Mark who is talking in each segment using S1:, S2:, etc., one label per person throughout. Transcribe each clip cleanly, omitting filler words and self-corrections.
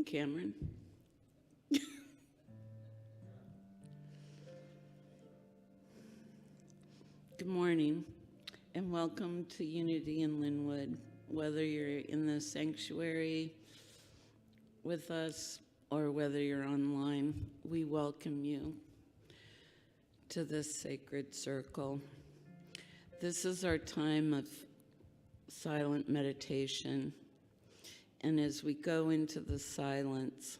S1: Cameron. Good morning, and welcome to Unity in Lynnwood. Whether you're in the sanctuary with us or whether you're online, we welcome you to this sacred circle. This is our time of silent meditation, and as we go into the silence,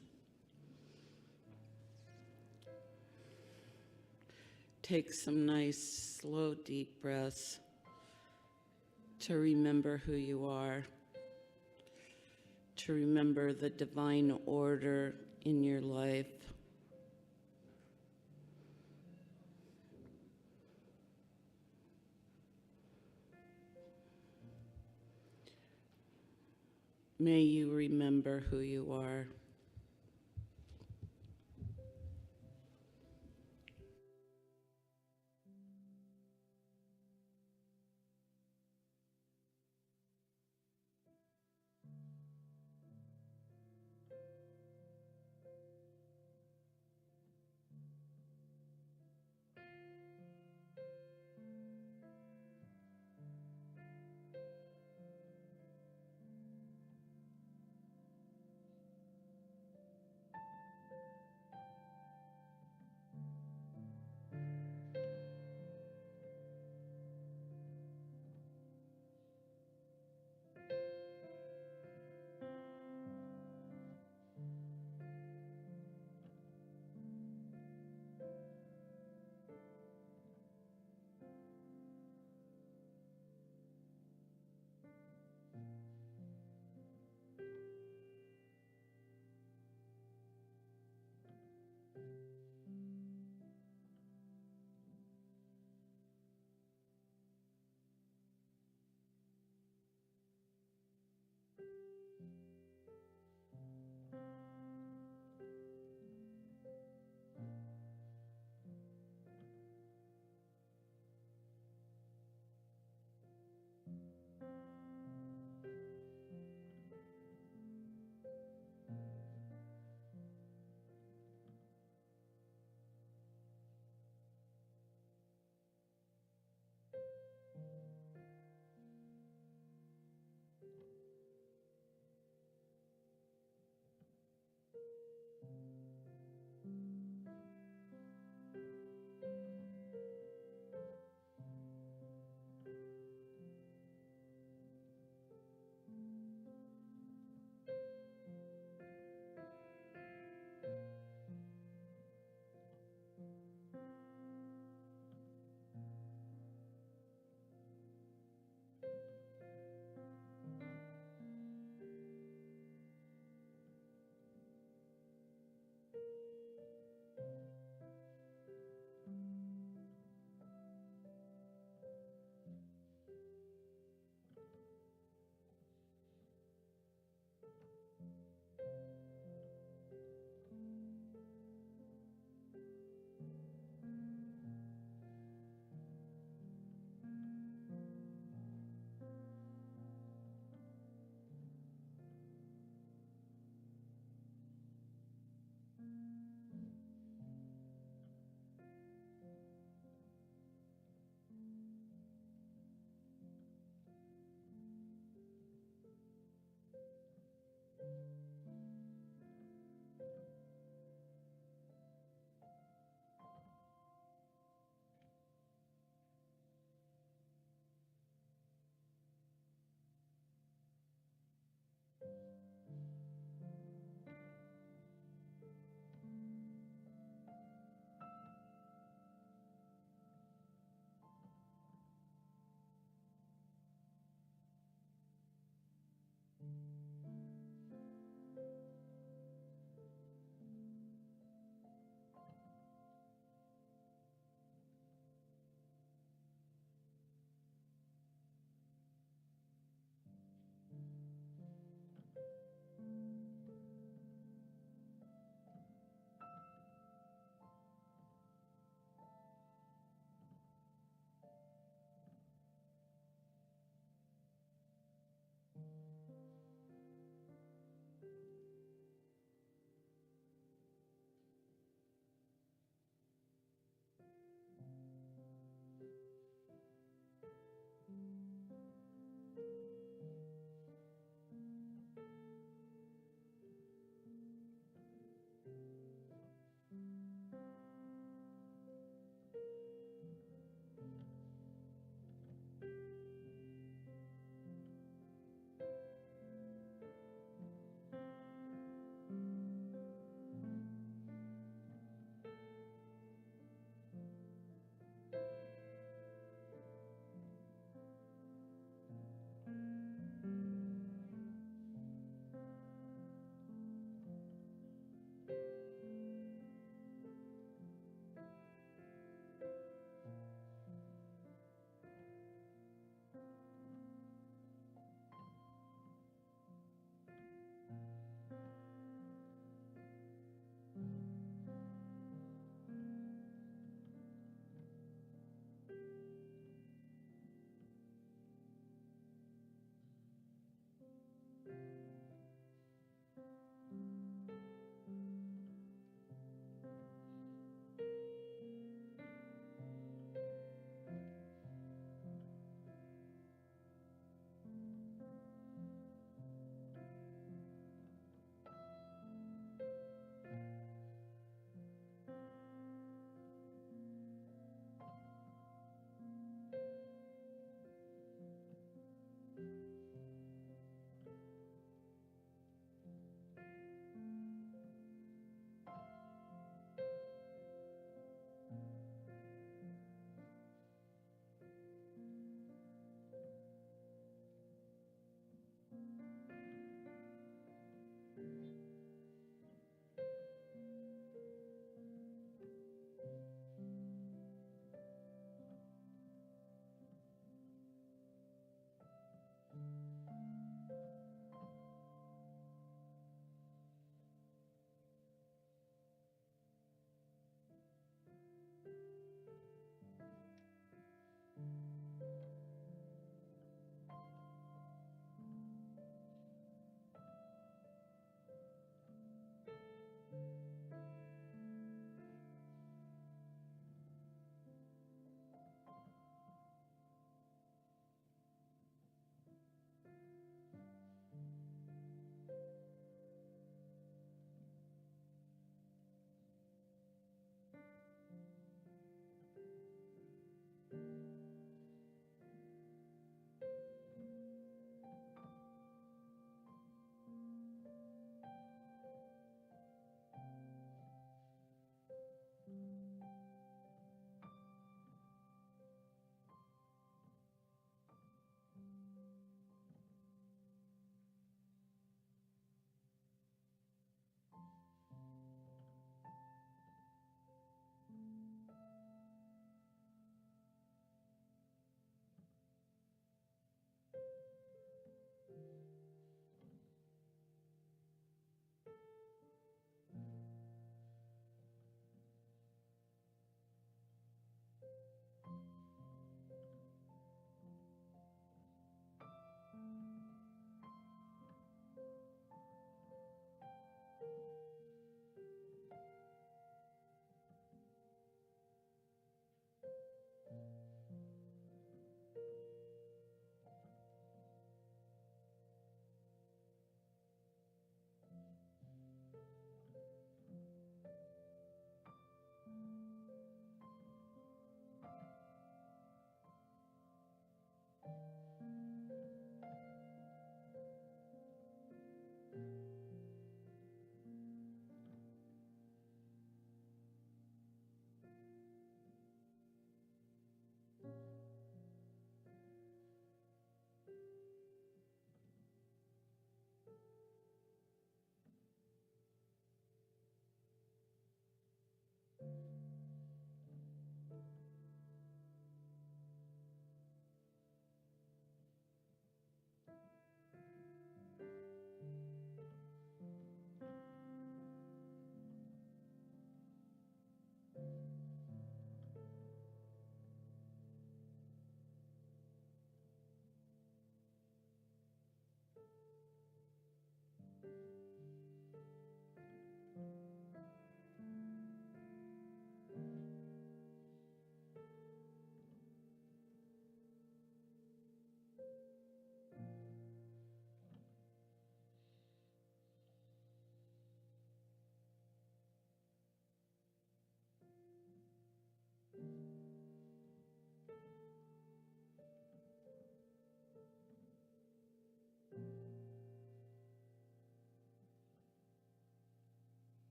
S1: take some nice, slow, deep breaths to remember who you are, to remember the divine order in your life. May you remember who you are.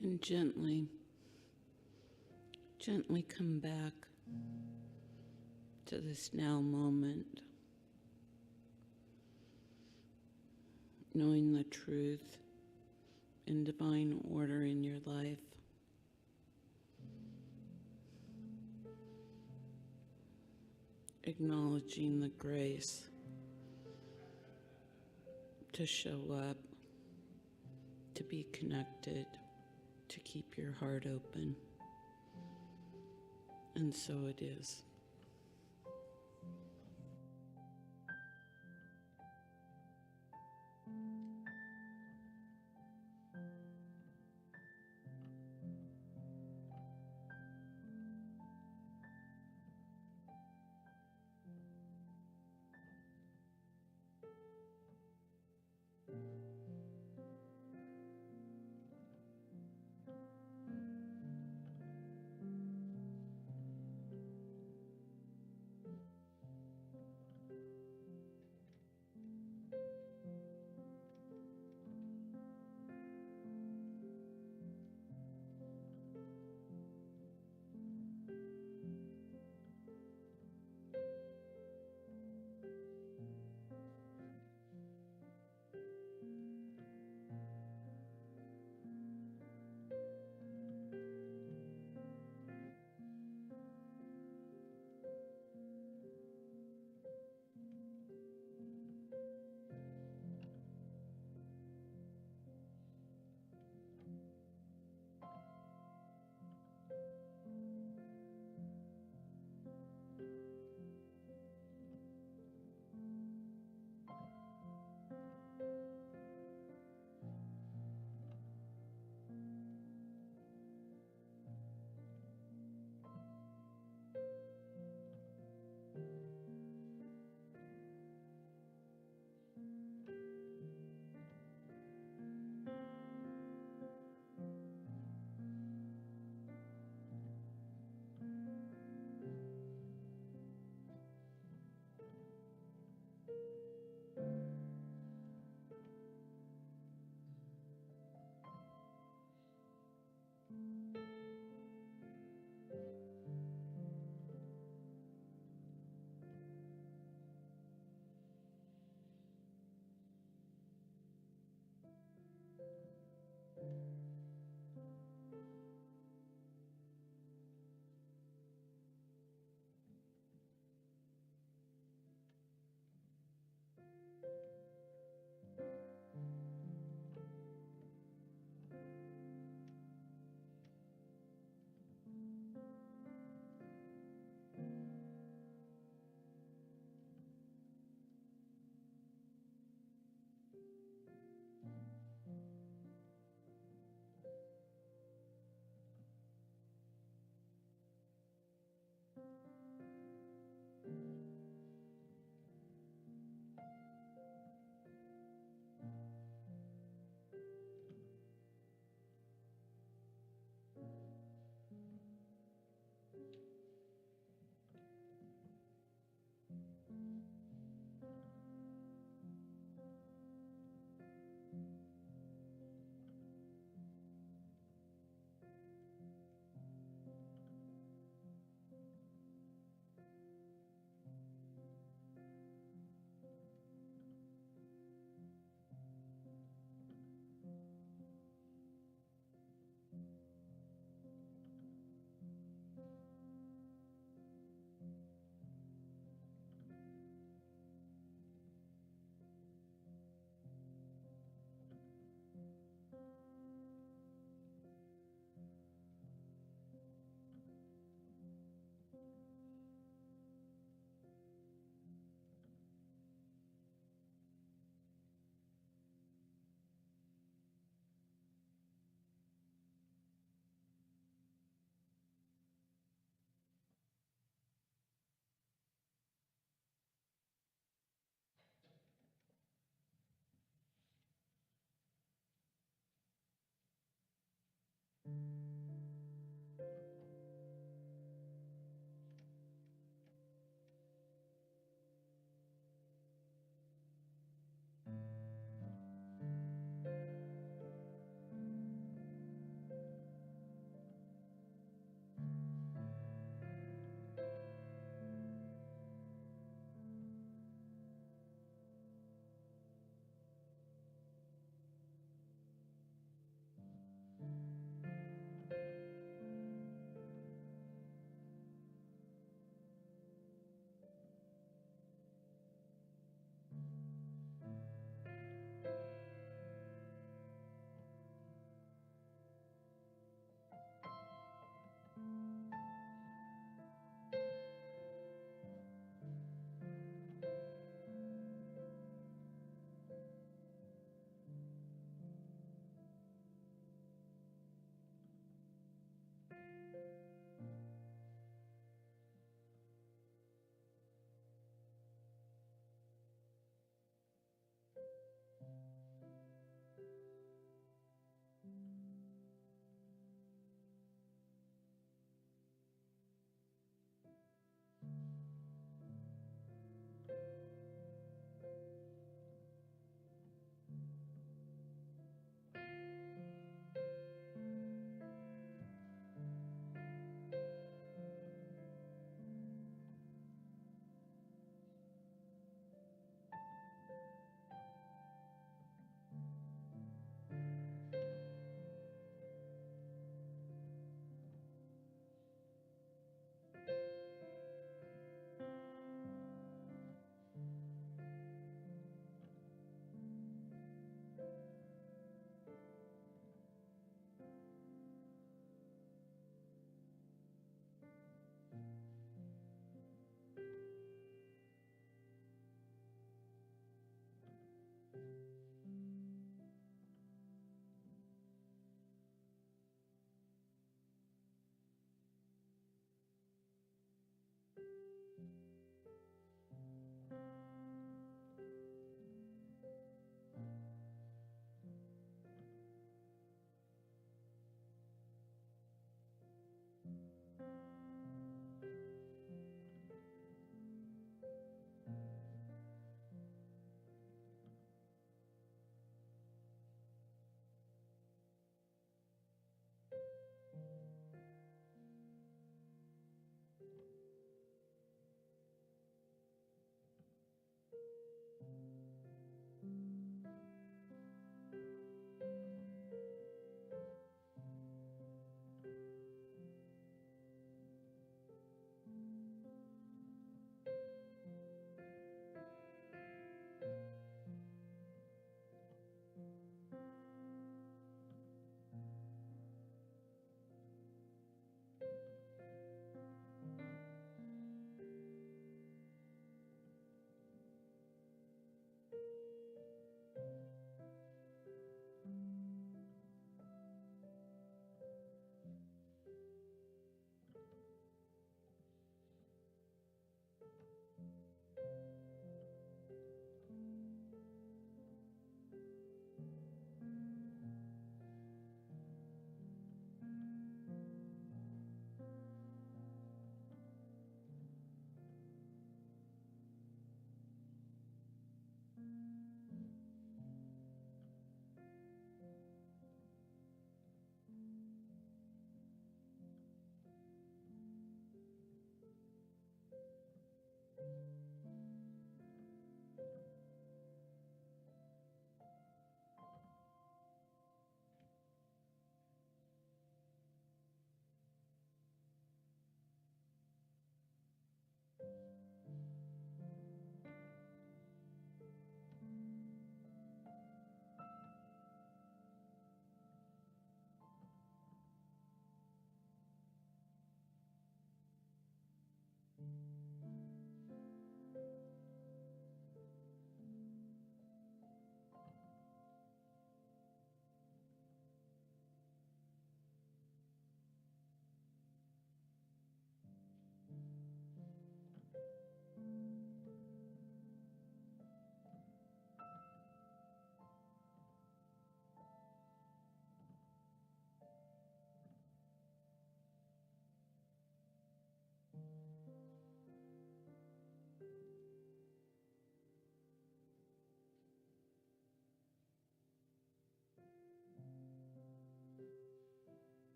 S1: And gently, gently come back to this now moment, knowing the truth and divine order in your life. Acknowledging the grace to show up, to be connected, to keep your heart open. And so it is.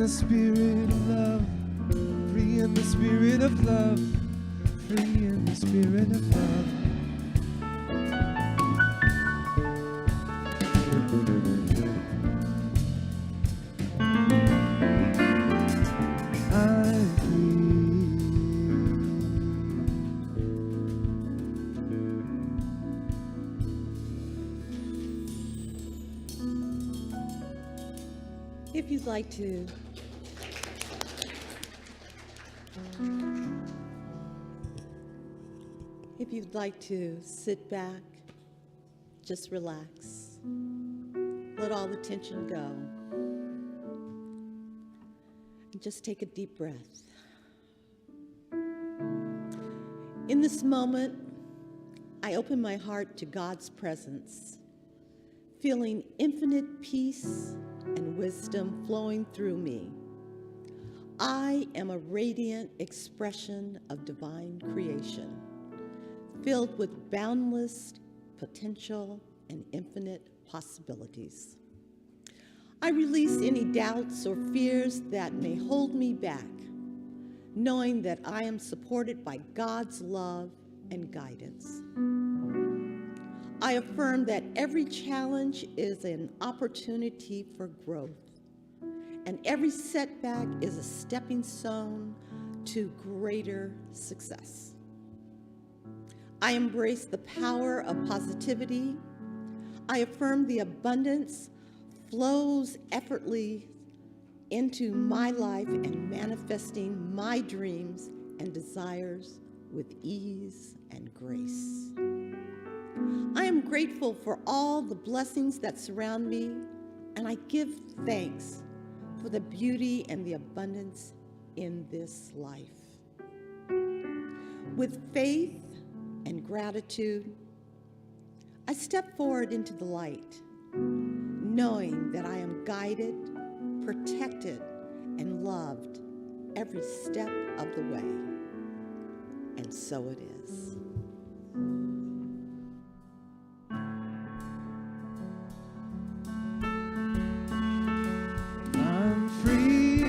S2: the spirit of love, free in the spirit of love, free in the spirit of love. I'm free.
S3: If you'd like to sit back, just relax, let all the tension go, and just take a deep breath. In this moment, I open my heart to God's presence, feeling infinite peace and wisdom flowing through me. I am a radiant expression of divine creation, filled with boundless potential and infinite possibilities. I release any doubts or fears that may hold me back, knowing that I am supported by God's love and guidance. I affirm that every challenge is an opportunity for growth, and every setback is a stepping stone to greater success. I embrace the power of positivity. I affirm the abundance flows effortlessly into my life and manifesting my dreams and desires with ease and grace. I am grateful for all the blessings that surround me, and I give thanks for the beauty and the abundance in this life. With faith and gratitude, I step forward into the light, knowing that I am guided, protected, and loved every step of the way. And so it is.
S2: I'm free.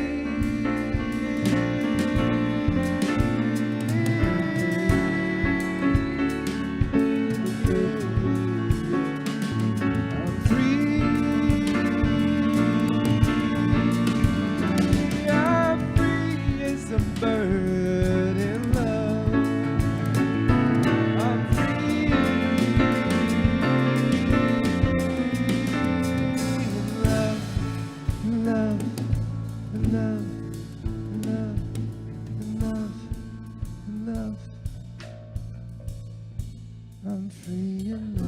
S2: I'm free. I'm free as a bird in love. I'm free in love. Love, love, love, love, love. I'm free in love.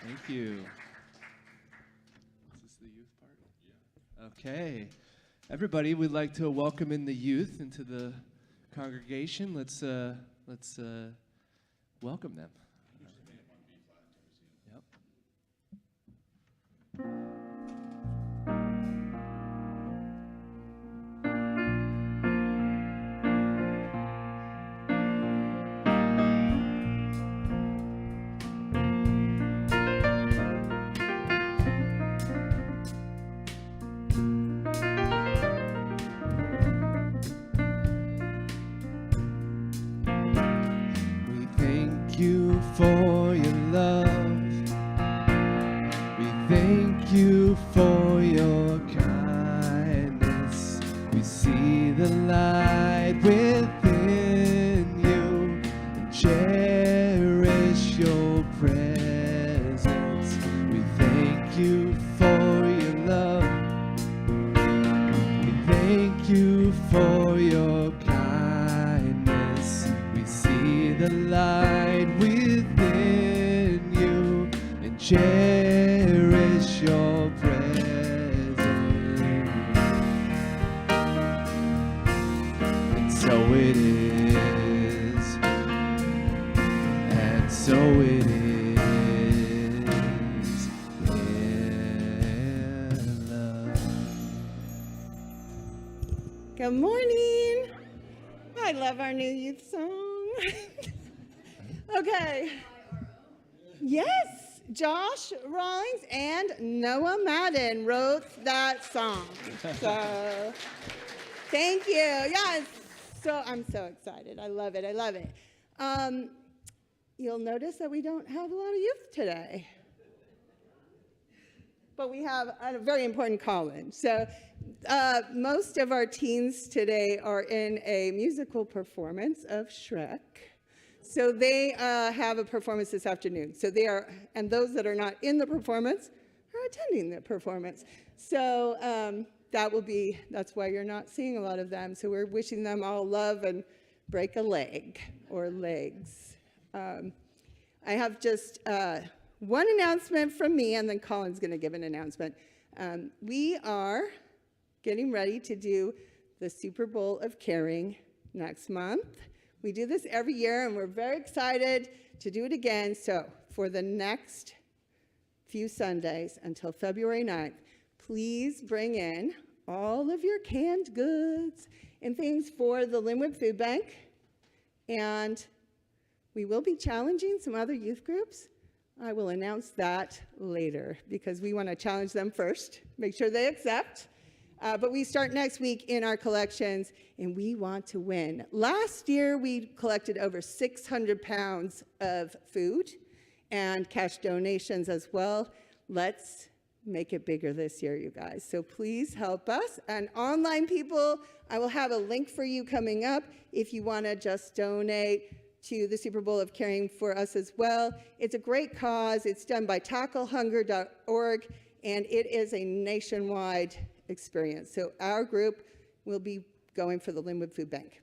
S2: Thank you. Is this the youth part? Yeah. Okay. Everybody, we'd like to welcome in the youth into the congregation. Let's welcome them. Yep. We thank you for your love. We thank you for your kindness. We see the light within you and cherish your presence. We thank you for your love. We thank you for your kindness. We see the light within you and cherish your presence. And so it is, and so it is. Yeah.
S4: Good morning. I love our new youth song. Okay. Yes, Josh Rawlings and Noah Madden wrote that song. So thank you. Yes. So I'm so excited. I love it. I love it. You'll notice that we don't have a lot of youth today. But we have a very important Colin. So most of our teens today are in a musical performance of Shrek. So they have a performance this afternoon. So they are, and those that are not in the performance are attending the performance. So that's why you're not seeing a lot of them. So we're wishing them all love and break a leg or legs. I have just one announcement from me, and then Colin's going to give an announcement. We are getting ready to do the Super Bowl of Caring next month. We do this every year, and we're very excited to do it again. So for the next few Sundays until February 9th, please bring in all of your canned goods and things for the Lynnwood Food Bank. And we will be challenging some other youth groups. I will announce that later because we want to challenge them first, make sure they accept. But we start next week in our collections, and we want to win. Last year, we collected over 600 pounds of food and cash donations as well. Let's make it bigger this year, you guys. So please help us. And online people, I will have a link for you coming up if you want to just donate to the Super Bowl of Caring for us as well. It's a great cause. It's done by tacklehunger.org, and it is a nationwide experience. So our group will be going for the Lynnwood Food Bank.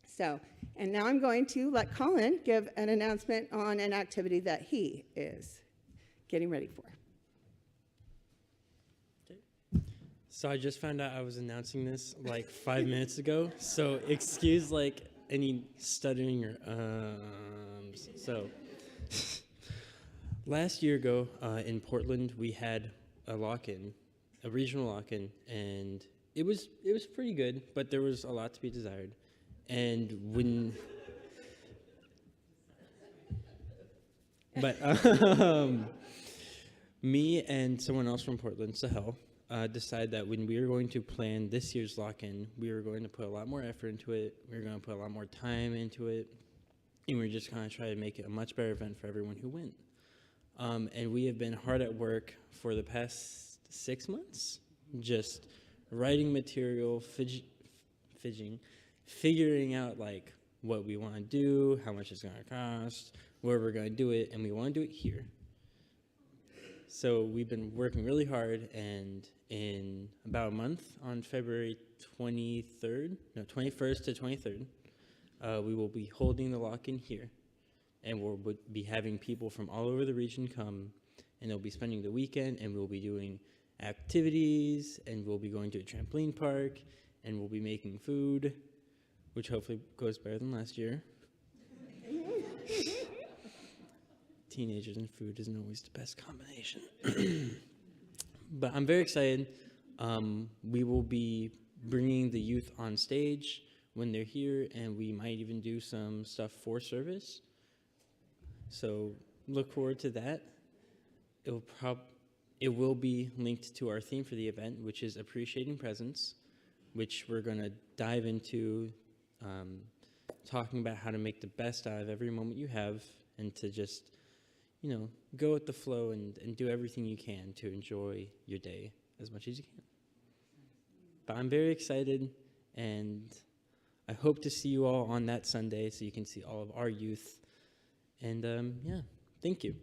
S4: So, and now I'm going to let Colin give an announcement on an activity that he is getting ready for.
S5: So I just found out I was announcing this like 5 minutes ago. So excuse like any stuttering or So last year ago in Portland, we had a lock-in, a regional lock-in, and it was pretty good, but there was a lot to be desired. And when, me and someone else from Portland, Sahel, decided that when we were going to plan this year's lock-in, we were going to put a lot more effort into it. We were going to put a lot more time into it, and we were just going to try to make it a much better event for everyone who went. And we have been hard at work for the past 6 months, just writing material, figuring out like what we want to do, how much it's going to cost, where we're going to do it, and we want to do it here. So we've been working really hard, and in about a month, on February 21st to 23rd, we will be holding the lock-in here, and we'll be having people from all over the region come, and they'll be spending the weekend, and we'll be doing activities, and we'll be going to a trampoline park, and we'll be making food, which hopefully goes better than last year. Teenagers and food isn't always the best combination. But I'm very excited. We will be bringing the youth on stage when they're here, and we might even do some stuff for service. So look forward to that. It will be linked to our theme for the event, which is appreciating presence, which we're going to dive into, talking about how to make the best out of every moment you have, and to just, go with the flow and do everything you can to enjoy your day as much as you can. But I'm very excited, and I hope to see you all on that Sunday so you can see all of our youth. And thank you.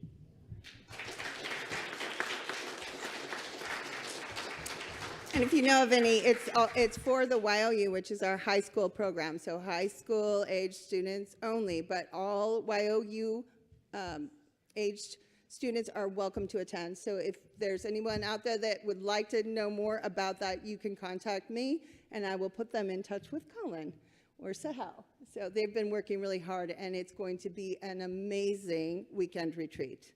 S4: And if you know of any, it's for the YOU, which is our high school program. So high school aged students only, but all YOU aged students are welcome to attend. So if there's anyone out there that would like to know more about that, you can contact me, and I will put them in touch with Colin or Sahel. So they've been working really hard, and it's going to be an amazing weekend retreat.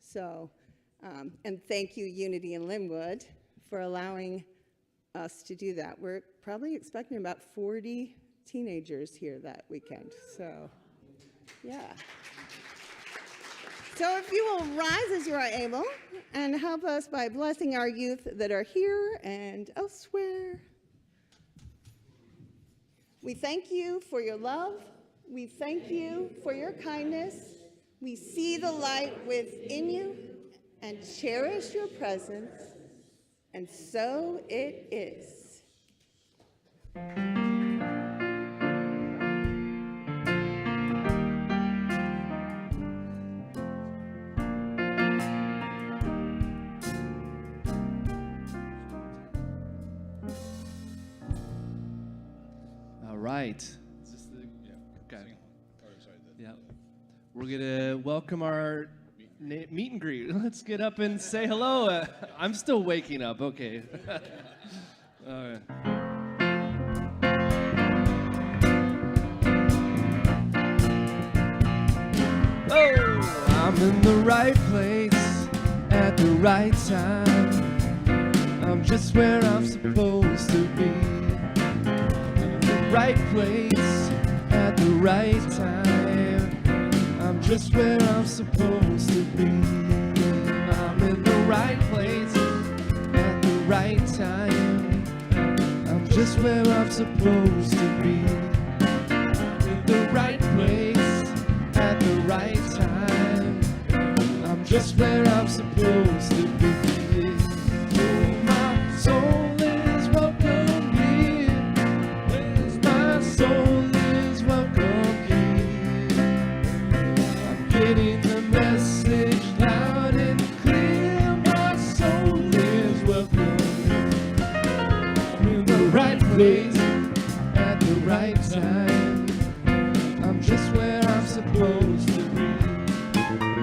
S4: So, and thank you, Unity in Lynnwood, for allowing us to do that. We're probably expecting about 40 teenagers here that weekend. So, yeah. So if you will rise as you are able and help us by blessing our youth that are here and elsewhere. We thank you for your love. We thank you for your kindness. We see the light within you and cherish your presence. And so it is.
S2: All right. Is this the, yeah. Okay. Yeah. We're going to welcome our meet and greet. Let's get up and say hello. I'm still waking up. Okay. All right. Oh, I'm in the right place at the right time. I'm just where I'm supposed to be. In the right place at the right time. I'm just where I'm supposed to be. I'm in the right place at the right time. I'm just where I'm supposed to be. In the right place at the right time. I'm just where I'm supposed to be. Oh, my soul is welcome here. Yes, my soul is welcome here. I'm getting the message loud and clear. My soul is welcome here. I'm in the right place at the right time. I'm just where I'm supposed to be.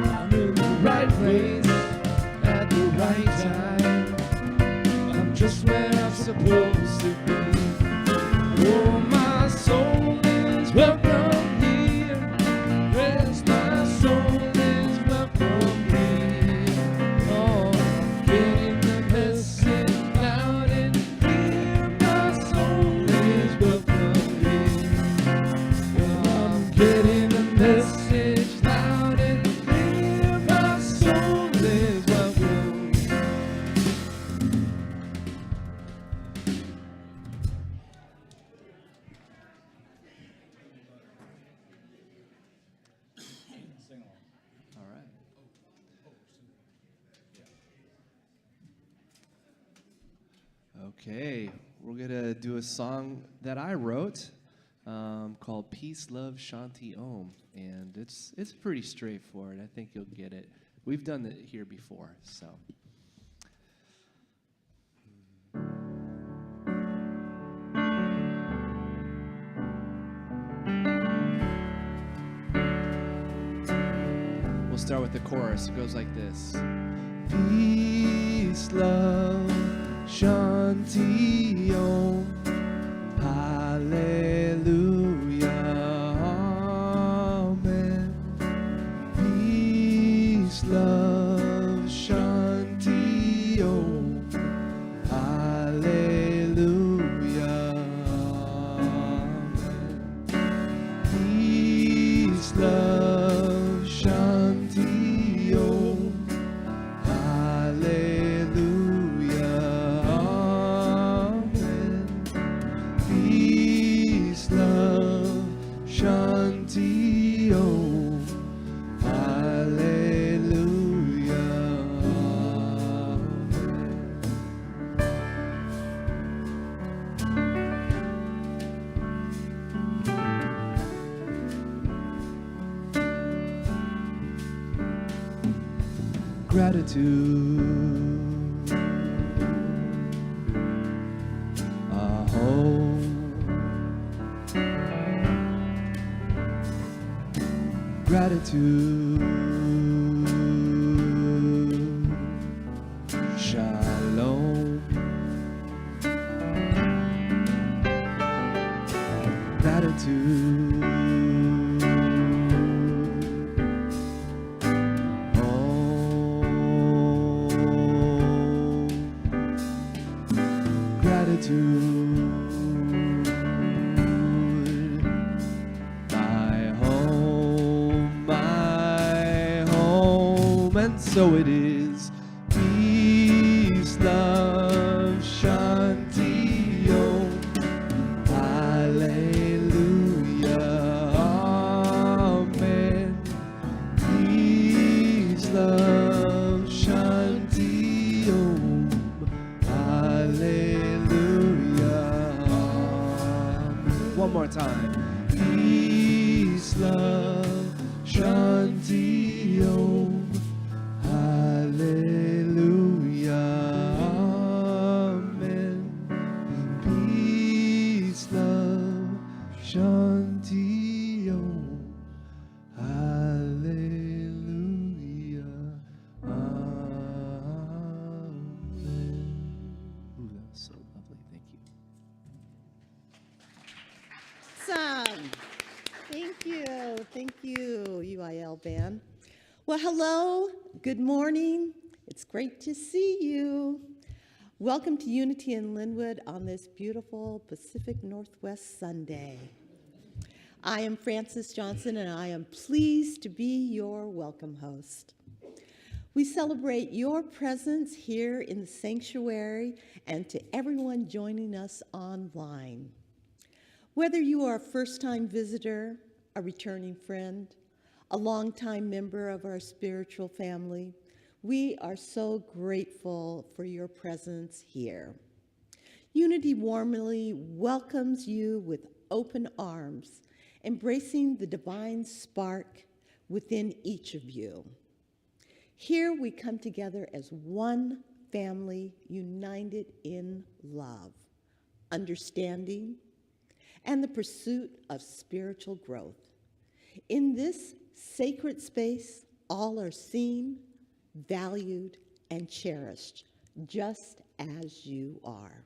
S2: I'm in the right place at the right time. I'm just where I'm supposed to be. Oh, my soul is welcome here. Yes, my soul is welcome here. Oh, I'm getting the message loud and clear. My soul is welcome here. I'm getting the message loud and clear. My soul is welcome. All right. Okay, we're gonna do a song that I wrote called "Peace, Love, Shanti Om," and it's pretty straightforward. I think you'll get it. We've done it here before, so. We'll start with the chorus. It goes like this. Peace, love, Shanti Om. Hallelujah. Amen. Peace, love, Shanti Om. Hallelujah. Amen. Peace, love, Shanti Om. Hallelujah. Amen. Peace, love, Shanti Om. Hallelujah. Gratitude, a home. Gratitude, shalom. Gratitude, om. Gratitude. solitude. My home, and so it is. Peace, love, Shanti, Om. Hallelujah, Amen. Peace, love, Shanti, Om. Hallelujah, Amen. One more time. Peace, love, Shanti, Om. Hallelujah, Amen. Peace, love, Shanti, Om. Hallelujah, Amen. Ooh, that was so lovely. Thank you.
S3: Awesome. Thank you. Thank you, UIL band. Well, hello. Good morning. It's great to see you. Welcome to Unity in Lynnwood on this beautiful Pacific Northwest Sunday. I am Frances Johnson, and I am pleased to be your welcome host. We celebrate your presence here in the sanctuary and to everyone joining us online. Whether you are a first-time visitor, a returning friend, a longtime member of our spiritual family, we are so grateful for your presence here. Unity warmly welcomes you with open arms, embracing the divine spark within each of you. Here we come together as one family united in love, understanding, and the pursuit of spiritual growth. In this sacred space, all are seen, valued, and cherished, just as you are.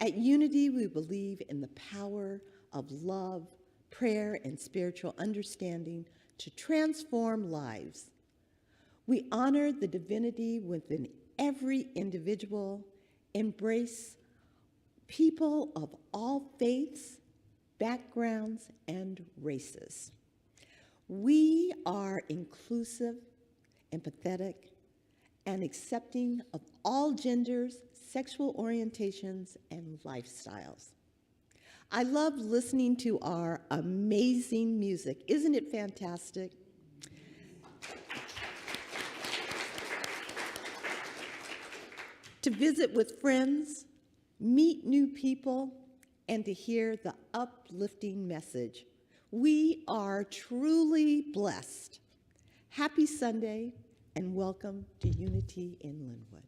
S3: At Unity, we believe in the power of love, prayer, and spiritual understanding to transform lives. We honor the divinity within every individual, embrace people of all faiths, backgrounds, and races. We are inclusive, empathetic, and accepting of all genders, sexual orientations, and lifestyles. I love listening to our amazing music. Isn't it fantastic? To visit with friends, meet new people, and to hear the uplifting message. We are truly blessed. Happy Sunday, and welcome to Unity in Lynnwood.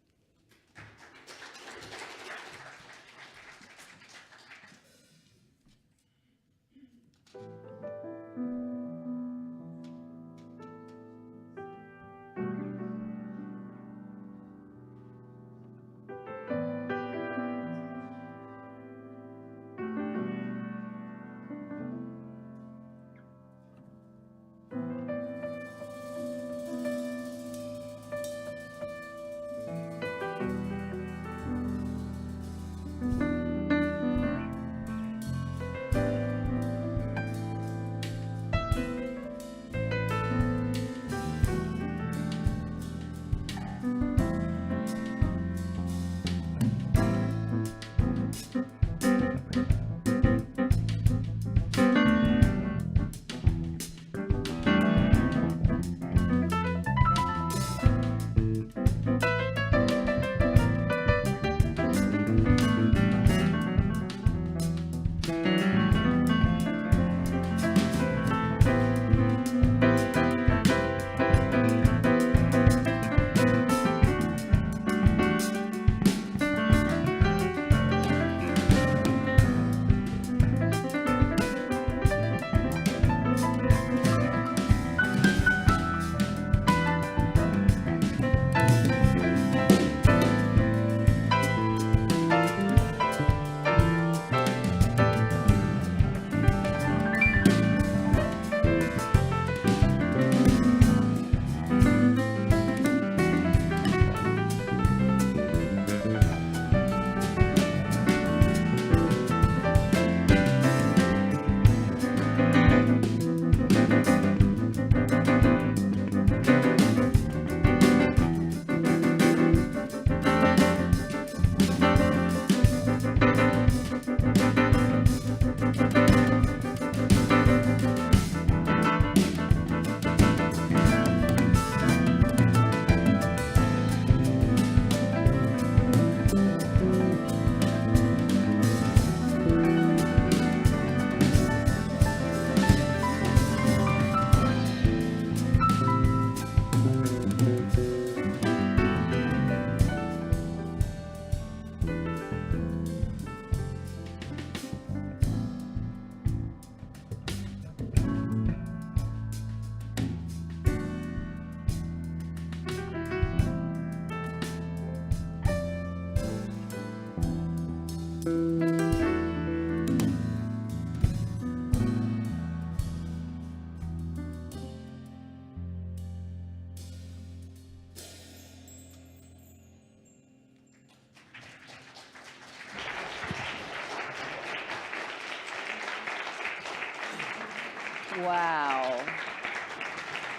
S6: Wow.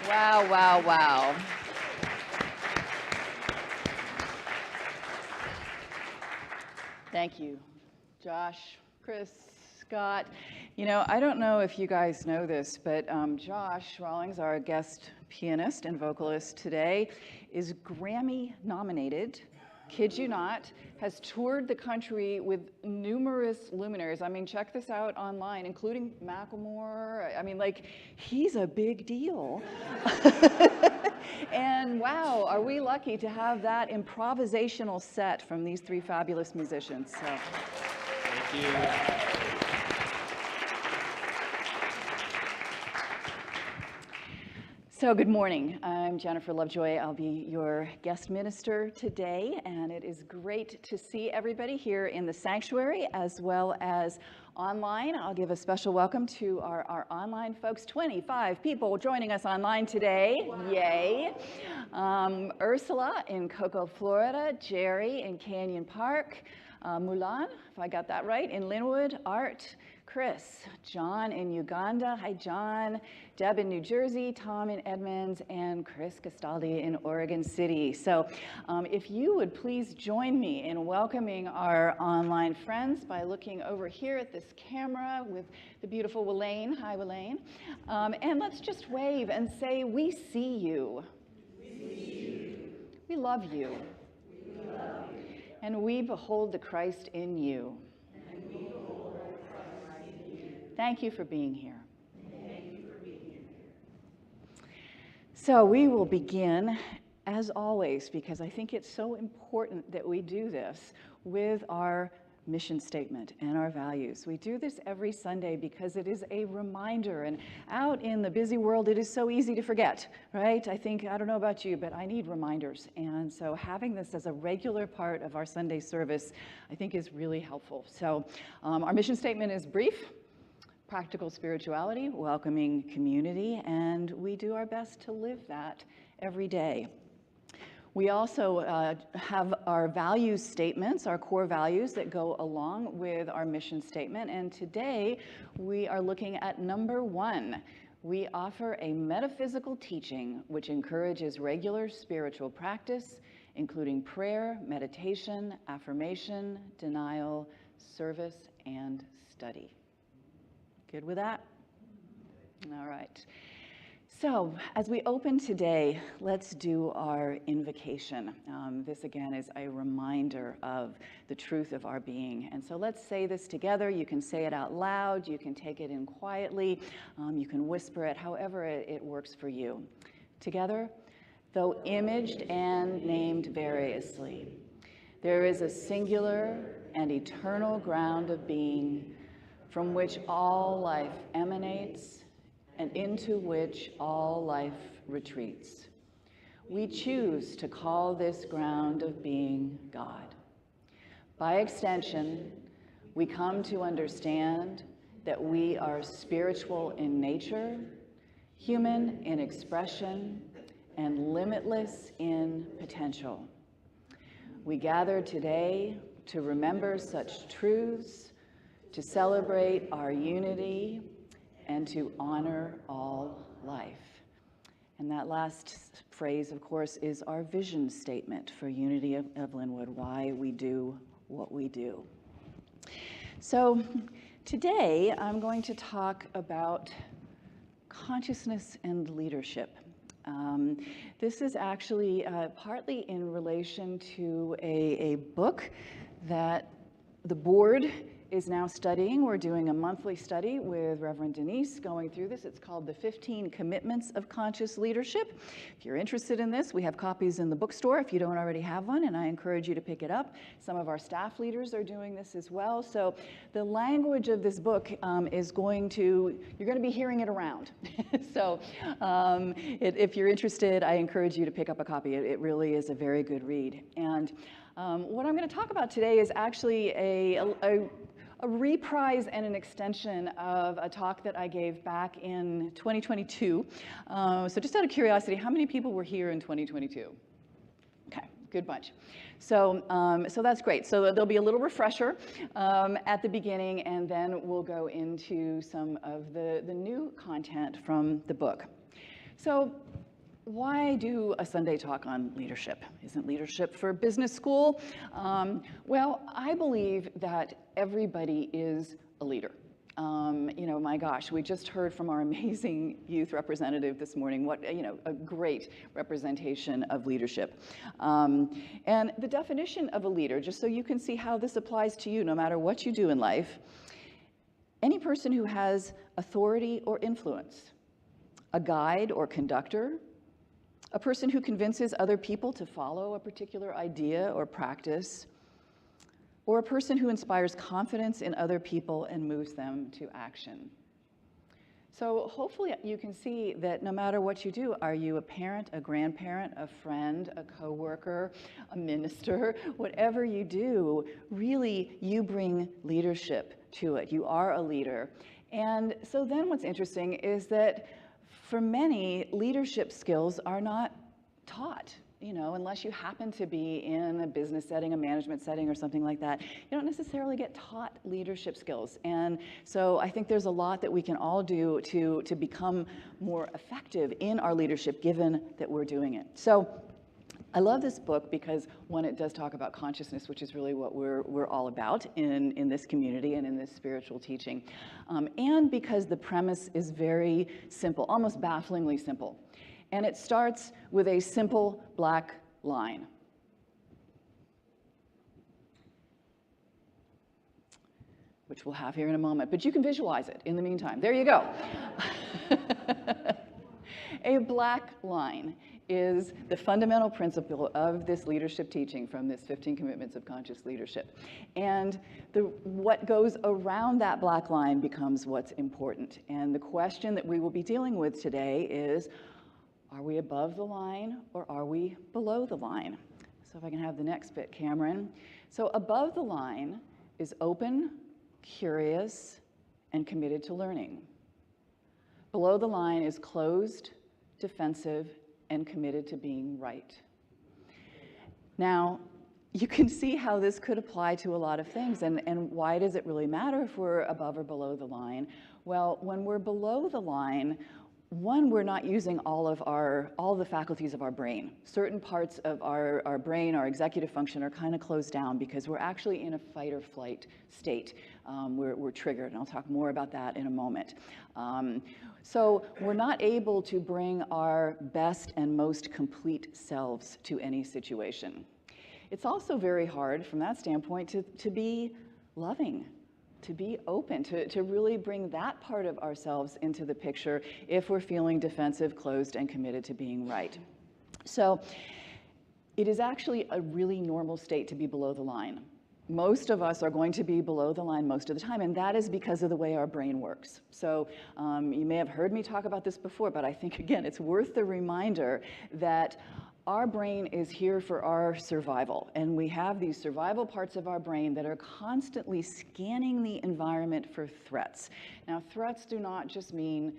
S6: Wow, wow, wow. Thank you, Josh, Chris, Scott. You know, I don't know if you guys know this, but Josh Rawlings, our guest pianist and vocalist today, is Grammy nominated. Kid you not, has toured the country with numerous luminaries. I mean, check this out online, including Macklemore. I mean, like, he's a big deal. And wow, are we lucky to have that improvisational set from these three fabulous musicians. So.
S5: Thank you.
S6: So good morning. I'm Jennifer LoveJoy. I'll be your guest minister today, and it is great to see everybody here in the sanctuary as well as online. I'll give a special welcome to our online folks. 25 people joining us online today. Wow. Yay. Ursula in Cocoa, Florida. Jerry in Canyon Park. Mulan, if I got that right, in Lynnwood. Art. Chris, John in Uganda, hi John, Deb in New Jersey, Tom in Edmonds, and Chris Castaldi in Oregon City. So if you would please join me in welcoming our online friends by looking over here at this camera with the beautiful Walayn. Hi Walayn. And let's just wave and say, we see you. We see you. We love you. We love you. And we behold the Christ in you. Thank you for being here. Thank you for being here. So we will begin, as always, because I think it's so important that we do this, with our mission statement and our values. We do this every Sunday because it is a reminder, and out in the busy world, it is so easy to forget, right? I don't know about you, but I need reminders. And so having this as a regular part of our Sunday service, I think is really helpful. So our mission statement is brief. Practical spirituality, welcoming community, and we do our best to live that every day. We also have our values statements, our core values that go along with our mission statement, and today we are looking at number 1. We offer a metaphysical teaching which encourages regular spiritual practice, including prayer, meditation, affirmation, denial, service, and study. Good with that? All right. So as we open today, let's do our invocation. This again is a reminder of the truth of our being. And so let's say this together. You can say it out loud. You can take it in quietly. You can whisper it, however it works for you. Together, though imaged and named variously, there is a singular and eternal ground of being from which all life emanates and into which all life retreats. We choose to call this ground of being God. By extension, we come to understand that we are spiritual in nature, human in expression, and limitless in potential. We gather today to remember such truths, to celebrate our unity, and to honor all life. And that last phrase, of course, is our vision statement for Unity of Lynnwood, why we do what we do. So today, I'm going to talk about consciousness and leadership. This is actually partly in relation to a book that the board is now studying. We're doing a monthly study with Reverend Denise going through this. It's called The 15 Commitments of Conscious Leadership. If you're interested in this, we have copies in the bookstore if you don't already have one, and I encourage you to pick it up. Some of our staff leaders are doing this as well. So the language of this book is you're going to be hearing it around. So if you're interested, I encourage you to pick up a copy. It really is a very good read. And what I'm going to talk about today is actually a reprise and an extension of a talk that I gave back in 2022. So just out of curiosity, how many people were here in 2022? Okay, good bunch. So, so that's great. So there'll be a little refresher at the beginning, and then we'll go into some of the new content from the book. So why do a Sunday talk on leadership? Isn't leadership for business school? Well, I believe that everybody is a leader. You know, my gosh, we just heard from our amazing youth representative this morning, what, you know, a great representation of leadership. And the definition of a leader, just so you can see how this applies to you no matter what you do in life, any person who has authority or influence, a guide or conductor, a person who convinces other people to follow a particular idea or practice, or a person who inspires confidence in other people and moves them to action. So hopefully you can see that no matter what you do, are you a parent, a grandparent, a friend, a coworker, a minister, whatever you do, really you bring leadership to it. You are a leader. And so then what's interesting is that for many, leadership skills are not taught. You know, unless you happen to be in a business setting, a management setting, or something like that, you don't necessarily get taught leadership skills. And so I think there's a lot that we can all do to become more effective in our leadership, given that we're doing it. So I love this book because, one, it does talk about consciousness, which is really what we're all about in this community and in this spiritual teaching. And because the premise is very simple, almost bafflingly simple. And it starts with a simple black line. Which we'll have here in a moment, but you can visualize it in the meantime. There you go. A black line is the fundamental principle of this leadership teaching from this 15 Commitments of Conscious Leadership. And what goes around that black line becomes what's important. And the question that we will be dealing with today is, are we above the line or are we below the line? So if I can have the next bit, Cameron. So above the line is open, curious, and committed to learning. Below the line is closed, defensive, and committed to being right. Now, you can see how this could apply to a lot of things, and why does it really matter if we're above or below the line? Well, when we're below the line, one, we're not using all the faculties of our brain. Certain parts of our brain, our executive function, are kind of closed down because we're actually in a fight or flight state. We're triggered, and I'll talk more about that in a moment. So we're not able to bring our best and most complete selves to any situation. It's also very hard from that standpoint to be loving, to be open, to really bring that part of ourselves into the picture if we're feeling defensive, closed, and committed to being right. So it is actually a really normal state to be below the line. Most of us are going to be below the line most of the time, and that is because of the way our brain works. So you may have heard me talk about this before, but I think, again, it's worth the reminder that our brain is here for our survival, and we have these survival parts of our brain that are constantly scanning the environment for threats. Now, threats do not just mean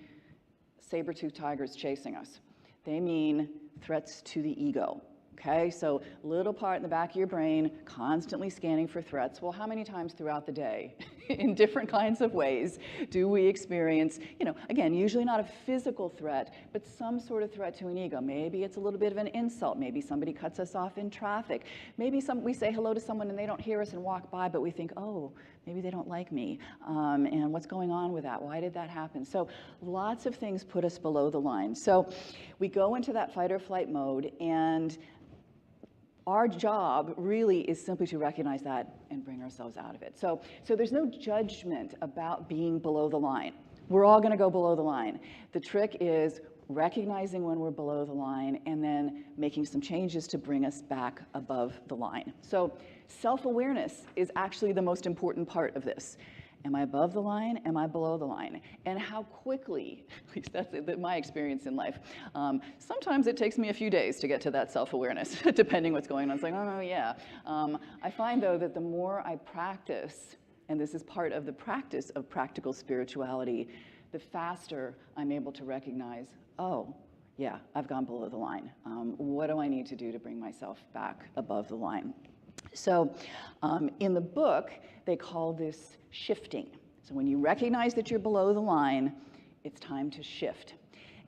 S6: saber-toothed tigers chasing us. They mean threats to the ego. Okay, so little part in the back of your brain constantly scanning for threats. Well, how many times throughout the day, in different kinds of ways, do we experience, you know, again, usually not a physical threat, but some sort of threat to an ego? Maybe it's a little bit of an insult. Maybe somebody cuts us off in traffic. Maybe we say hello to someone and they don't hear us and walk by, but we think, oh, maybe they don't like me. And what's going on with that? Why did that happen? So lots of things put us below the line. So we go into that fight or flight mode, and our job really is simply to recognize that and bring ourselves out of it. So there's no judgment about being below the line. We're all going to go below the line. The trick is recognizing when we're below the line and then making some changes to bring us back above the line. So self-awareness is actually the most important part of this. Am I above the line? Am I below the line? And how quickly, at least that's my experience in life, sometimes it takes me a few days to get to that self-awareness, depending what's going on. It's like, oh, yeah. I find, though, that the more I practice, and this is part of the practice of practical spirituality, the faster I'm able to recognize, oh, yeah, I've gone below the line. What do I need to do to bring myself back above the line? So in the book, they call this shifting. So when you recognize that you're below the line, it's time to shift.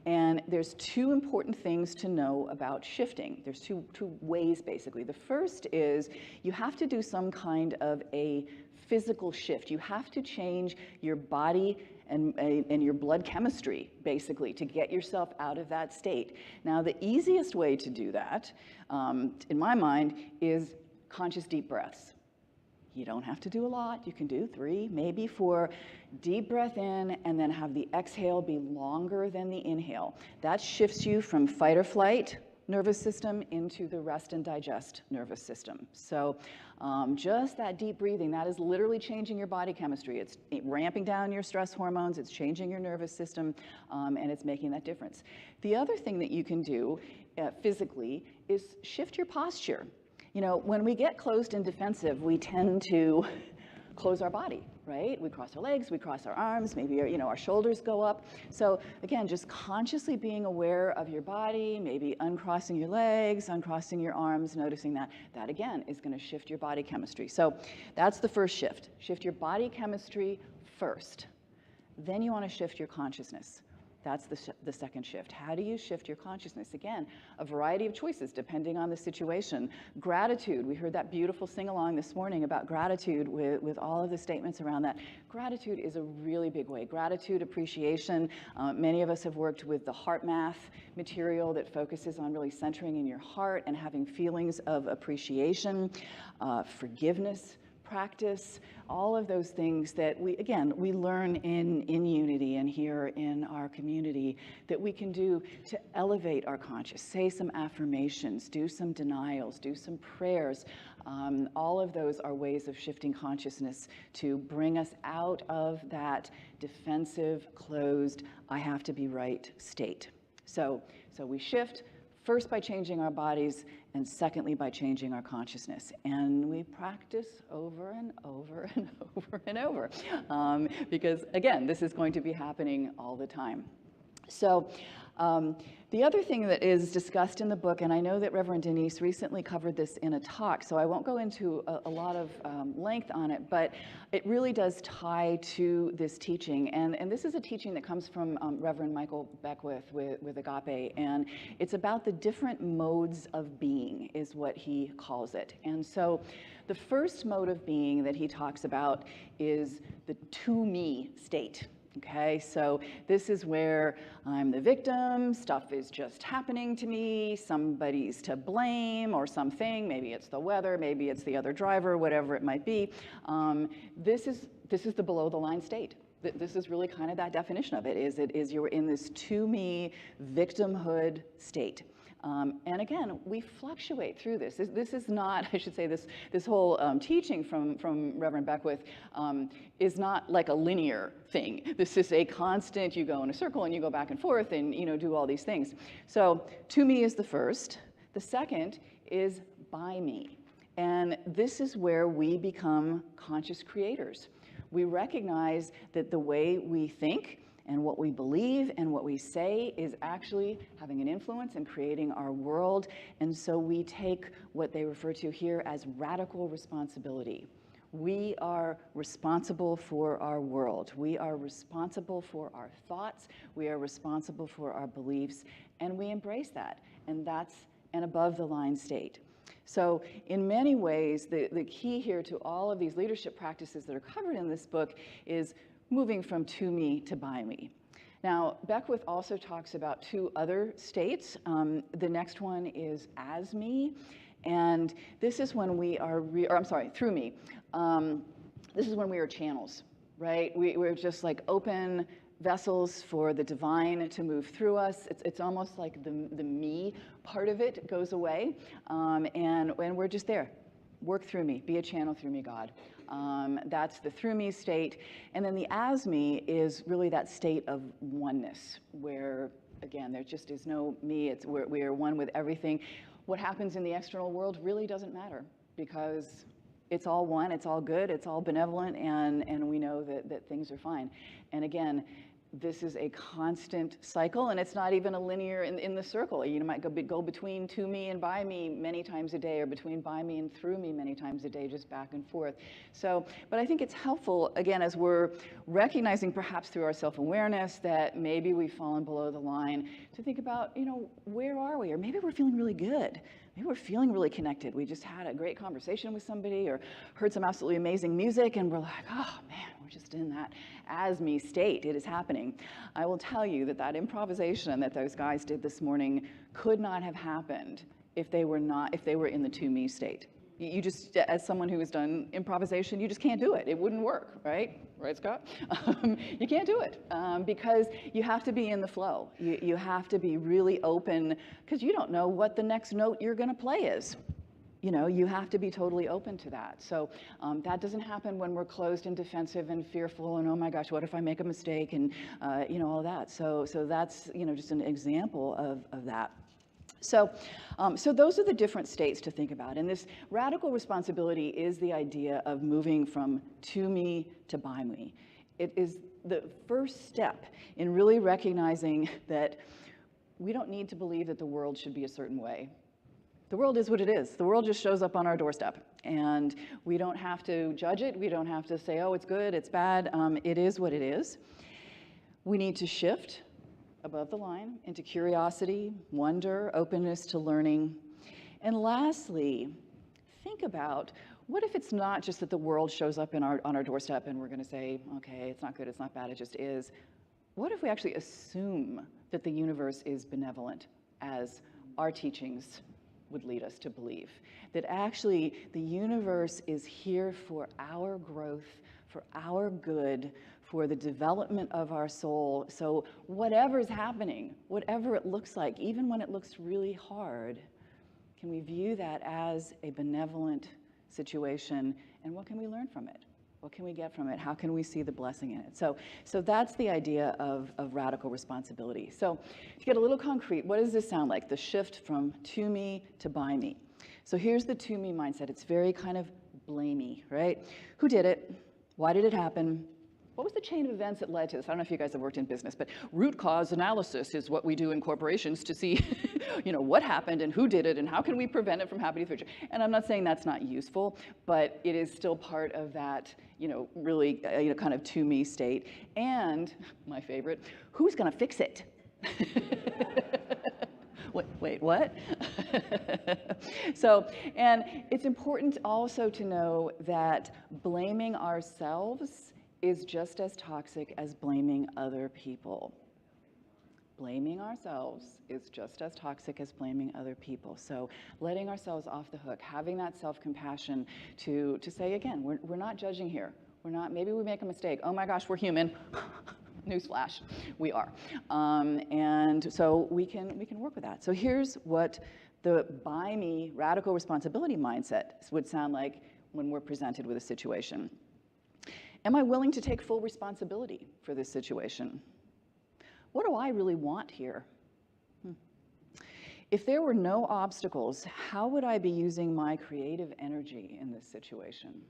S6: And there's two important things to know about shifting. There's two ways, basically. The first is you have to do some kind of a physical shift. You have to change your body and your blood chemistry, basically, to get yourself out of that state. Now, the easiest way to do that, in my mind, is conscious deep breaths. You don't have to do a lot. You can do 3, maybe 4. Deep breath in, and then have the exhale be longer than the inhale. That shifts you from fight or flight nervous system into the rest and digest nervous system. So just that deep breathing, that is literally changing your body chemistry. It's ramping down your stress hormones, it's changing your nervous system, and it's making that difference. The other thing that you can do physically is shift your posture. You know, when we get closed and defensive, we tend to close our body, right? We cross our legs, we cross our arms, maybe our shoulders go up. So again, just consciously being aware of your body, maybe uncrossing your legs, uncrossing your arms, noticing that again is going to shift your body chemistry. So that's the first shift. Shift your body chemistry first. Then you want to shift your consciousness. That's the second shift. How do you shift your consciousness? Again, a variety of choices depending on the situation. Gratitude, we heard that beautiful sing-along this morning about gratitude with all of the statements around that. Gratitude is a really big way. Gratitude, appreciation. Many of us have worked with the heart math material that focuses on really centering in your heart and having feelings of appreciation, forgiveness, practice, all of those things that we learn in Unity and here in our community that we can do to elevate our conscious, say some affirmations, do some denials, do some prayers. All of those are ways of shifting consciousness to bring us out of that defensive, closed, I have to be right state. So we shift first by changing our bodies, and secondly by changing our consciousness. And we practice over and over and over and over, because again, this is going to be happening all the time. So the other thing that is discussed in the book, and I know that Reverend Denise recently covered this in a talk, so I won't go into a lot of length on it, but it really does tie to this teaching. And this is a teaching that comes from Reverend Michael Beckwith with Agape, and it's about the different modes of being, is what he calls it. And so the first mode of being that he talks about is the to-me state. Okay, so this is where I'm the victim, stuff is just happening to me, somebody's to blame or something, maybe it's the weather, maybe it's the other driver, whatever it might be. This is the below the line state. This is really kind of that definition of it, is you're in this to-me victimhood state. And again, we fluctuate through this. This is not, I should say, this whole teaching from Reverend Beckwith is not like a linear thing. This is a constant, you go in a circle and you go back and forth and do all these things. So to me is the first. The second is by me. And this is where we become conscious creators. We recognize that the way we think and what we believe and what we say is actually having an influence in creating our world. And so we take what they refer to here as radical responsibility. We are responsible for our world. We are responsible for our thoughts. We are responsible for our beliefs. And we embrace that. And that's an above the line state. So in many ways, the key here to all of these leadership practices that are covered in this book is moving from to me to by me. Now, Beckwith also talks about 2 other states. The next one is as me, and this is when we are, through me. This is when we are channels, right? We're just like open vessels for the divine to move through us. It's almost like the me part of it goes away, and we're just there. Work through me, be a channel through me, God. That's the through me state. And then the as me is really that state of oneness where, again, there just is no me. It's where we are one with everything. What happens in the external world really doesn't matter because it's all one, it's all good, it's all benevolent, and we know that things are fine. And again, This is a constant cycle, and it's not even a linear in the circle. You might go between to me and by me many times a day, or between by me and through me many times a day, just back and forth. So, but I think it's helpful, again, as we're recognizing perhaps through our self-awareness that maybe we've fallen below the line, to think about, where are we? Or maybe we're feeling really good. Maybe we're feeling really connected. We just had a great conversation with somebody or heard some absolutely amazing music, and we're like, oh man, we're just in that as-me state. It is happening. I will tell you that that improvisation that those guys did this morning could not have happened if they were in the to-me state. You just, as someone who has done improvisation, you just can't do it. It wouldn't work, right? Right, Scott? You can't do it because you have to be in the flow. You have to be really open, because you don't know what the next note you're going to play is. You have to be totally open to that. So that doesn't happen when we're closed and defensive and fearful and, oh my gosh, what if I make a mistake, and all that. So that's just an example of that. So those are the different states to think about. And this radical responsibility is the idea of moving from to me to by me. It is the first step in really recognizing that we don't need to believe that the world should be a certain way. The world is what it is. The world just shows up on our doorstep, and we don't have to judge it. We don't have to say, oh, it's good, it's bad. It is what it is. We need to shift above the line into curiosity, wonder, openness to learning. And lastly, think about, what if it's not just that the world shows up on our doorstep and we're going to say, okay, it's not good, it's not bad, it just is. What if we actually assume that the universe is benevolent, as our teachings would lead us to believe? That actually the universe is here for our growth, for our good, for the development of our soul. So whatever's happening, whatever it looks like, even when it looks really hard, can we view that as a benevolent situation? And what can we learn from it? What can we get from it? How can we see the blessing in it? So that's the idea of radical responsibility. So to get a little concrete, what does this sound like? The shift from to me to by me. So here's the to me mindset. It's very kind of blamey, right? Who did it? Why did it happen? What was the chain of events that led to this? I don't know if you guys have worked in business, but root cause analysis is what we do in corporations to see, what happened and who did it and how can we prevent it from happening in the future. And I'm not saying that's not useful, but it is still part of that, really, kind of to me state. And my favorite, who's going to fix it? Wait, what? So, and it's important also to know that blaming ourselves is just as toxic as blaming other people. Blaming ourselves is just as toxic as blaming other people. So letting ourselves off the hook, having that self-compassion to say, again, we're not judging here. We're not, maybe we make a mistake. Oh my gosh, we're human. Newsflash, we are. And so we can work with that. So here's what the by me radical responsibility mindset would sound like when we're presented with a situation. Am I willing to take full responsibility for this situation? What do I really want here? If there were no obstacles, how would I be using my creative energy in this situation?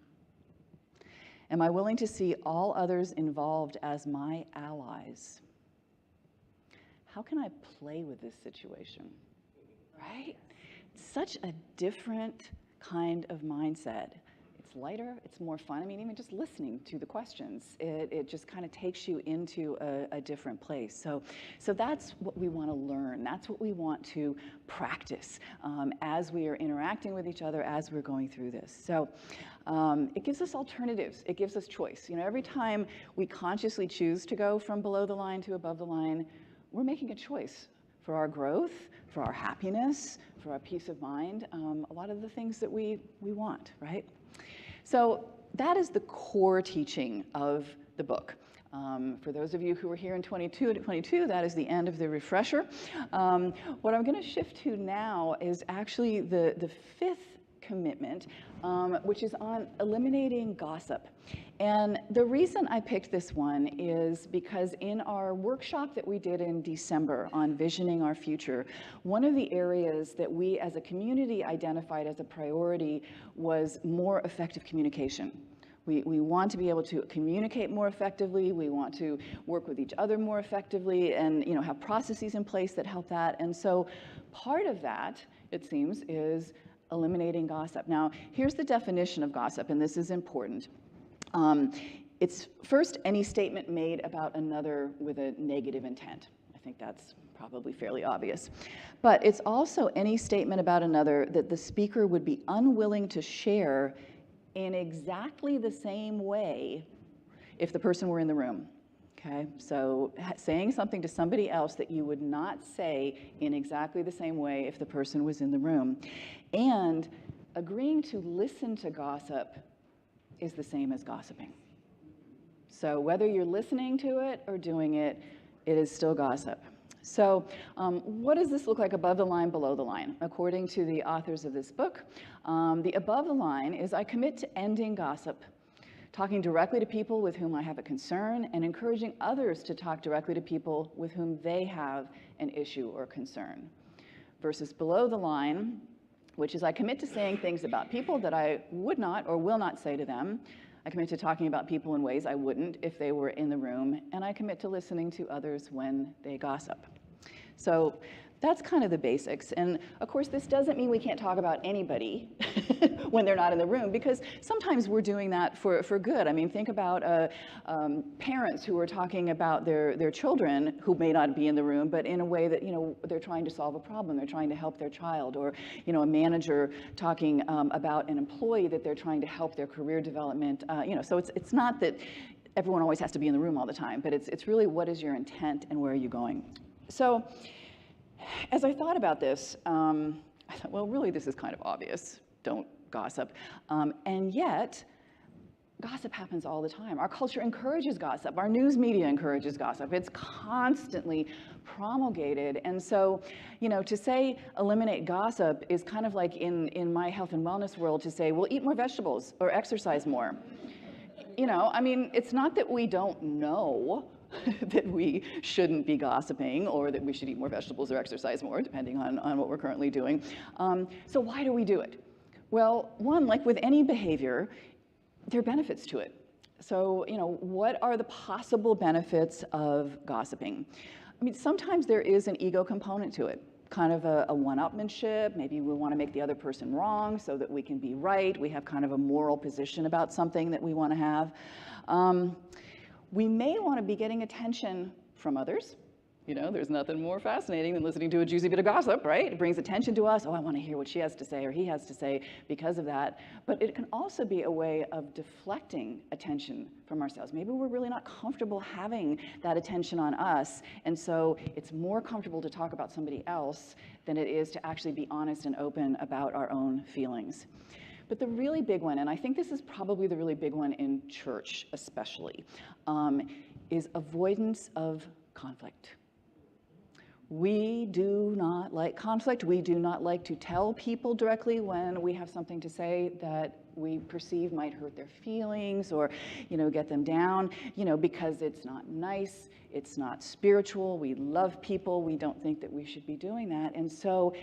S6: Am I willing to see all others involved as my allies? How can I play with this situation? Right? It's such a different kind of mindset. It's lighter, it's more fun. I mean, even just listening to the questions, it just kind of takes you into a different place. So that's what we want to learn. That's what we want to practice as we are interacting with each other, as we're going through this. So it gives us alternatives. It gives us choice. Every time we consciously choose to go from below the line to above the line, we're making a choice for our growth, for our happiness, for our peace of mind, a lot of the things that we want, right? So that is the core teaching of the book. For those of you who were here in 22, that is the end of the refresher. What I'm going to shift to now is actually the fifth commitment, which is on eliminating gossip. And the reason I picked this one is because in our workshop that we did in December on visioning our future, one of the areas that we as a community identified as a priority was more effective communication. We want to be able to communicate more effectively. We want to work with each other more effectively and, have processes in place that help that. And so part of that, it seems, is eliminating gossip. Now, here's the definition of gossip, and this is important. It's first any statement made about another with a negative intent. I think that's probably fairly obvious. But it's also any statement about another that the speaker would be unwilling to share in exactly the same way if the person were in the room. Okay, so saying something to somebody else that you would not say in exactly the same way if the person was in the room. And agreeing to listen to gossip is the same as gossiping. So whether you're listening to it or doing it, it is still gossip. So what does this look like above the line, below the line? According to the authors of this book, the above the line is I commit to ending gossip, talking directly to people with whom I have a concern, and encouraging others to talk directly to people with whom they have an issue or concern. Versus below the line, which is I commit to saying things about people that I would not or will not say to them. I commit to talking about people in ways I wouldn't if they were in the room, and I commit to listening to others when they gossip. So that's kind of the basics. And of course, this doesn't mean we can't talk about anybody when they're not in the room, because sometimes we're doing that for good. I mean, think about parents who are talking about their children who may not be in the room, but in a way that, they're trying to solve a problem, they're trying to help their child, or, a manager talking about an employee that they're trying to help their career development. So it's not that everyone always has to be in the room all the time, but it's really what is your intent and where are you going. So as I thought about this, I thought, well, really, this is kind of obvious. Don't gossip. And yet, gossip happens all the time. Our culture encourages gossip. Our news media encourages gossip. It's constantly promulgated. And so, to say eliminate gossip is kind of like in my health and wellness world to say, well, eat more vegetables or exercise more. It's not that we don't know that we shouldn't be gossiping or that we should eat more vegetables or exercise more, depending on what we're currently doing. So why do we do it? Well, one, like with any behavior, there are benefits to it. So, what are the possible benefits of gossiping? Sometimes there is an ego component to it, kind of a one-upmanship. Maybe we want to make the other person wrong so that we can be right. We have kind of a moral position about something that we want to have. We may want to be getting attention from others. There's nothing more fascinating than listening to a juicy bit of gossip, right? It brings attention to us. Oh, I want to hear what she has to say or he has to say because of that. But it can also be a way of deflecting attention from ourselves. Maybe we're really not comfortable having that attention on us, and so it's more comfortable to talk about somebody else than it is to actually be honest and open about our own feelings. But the really big one, and I think this is probably the really big one in church especially, is avoidance of conflict. We do not like conflict. We do not like to tell people directly when we have something to say that we perceive might hurt their feelings or, get them down, because it's not nice, it's not spiritual. We love people. We don't think that we should be doing that. And so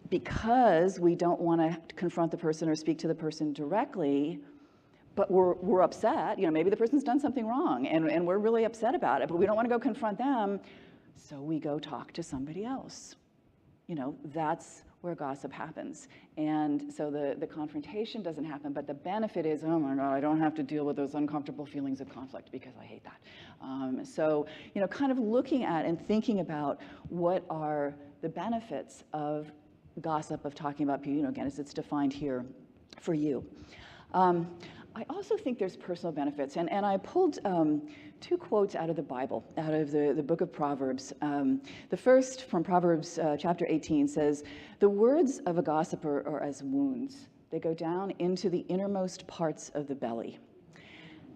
S6: because we don't want to confront the person or speak to the person directly, but we're upset, maybe the person's done something wrong and we're really upset about it, but we don't want to go confront them, so we go talk to somebody else. That's where gossip happens. And so the confrontation doesn't happen, but the benefit is, oh my God, I don't have to deal with those uncomfortable feelings of conflict because I hate that. So, kind of looking at and thinking about what are the benefits of gossip, of talking about people, again, as it's defined here for you. I also think there's personal benefits, and I pulled two quotes out of the Bible, out of the book of Proverbs. The first, from Proverbs chapter 18, says, "The words of a gossiper are as wounds. They go down into the innermost parts of the belly."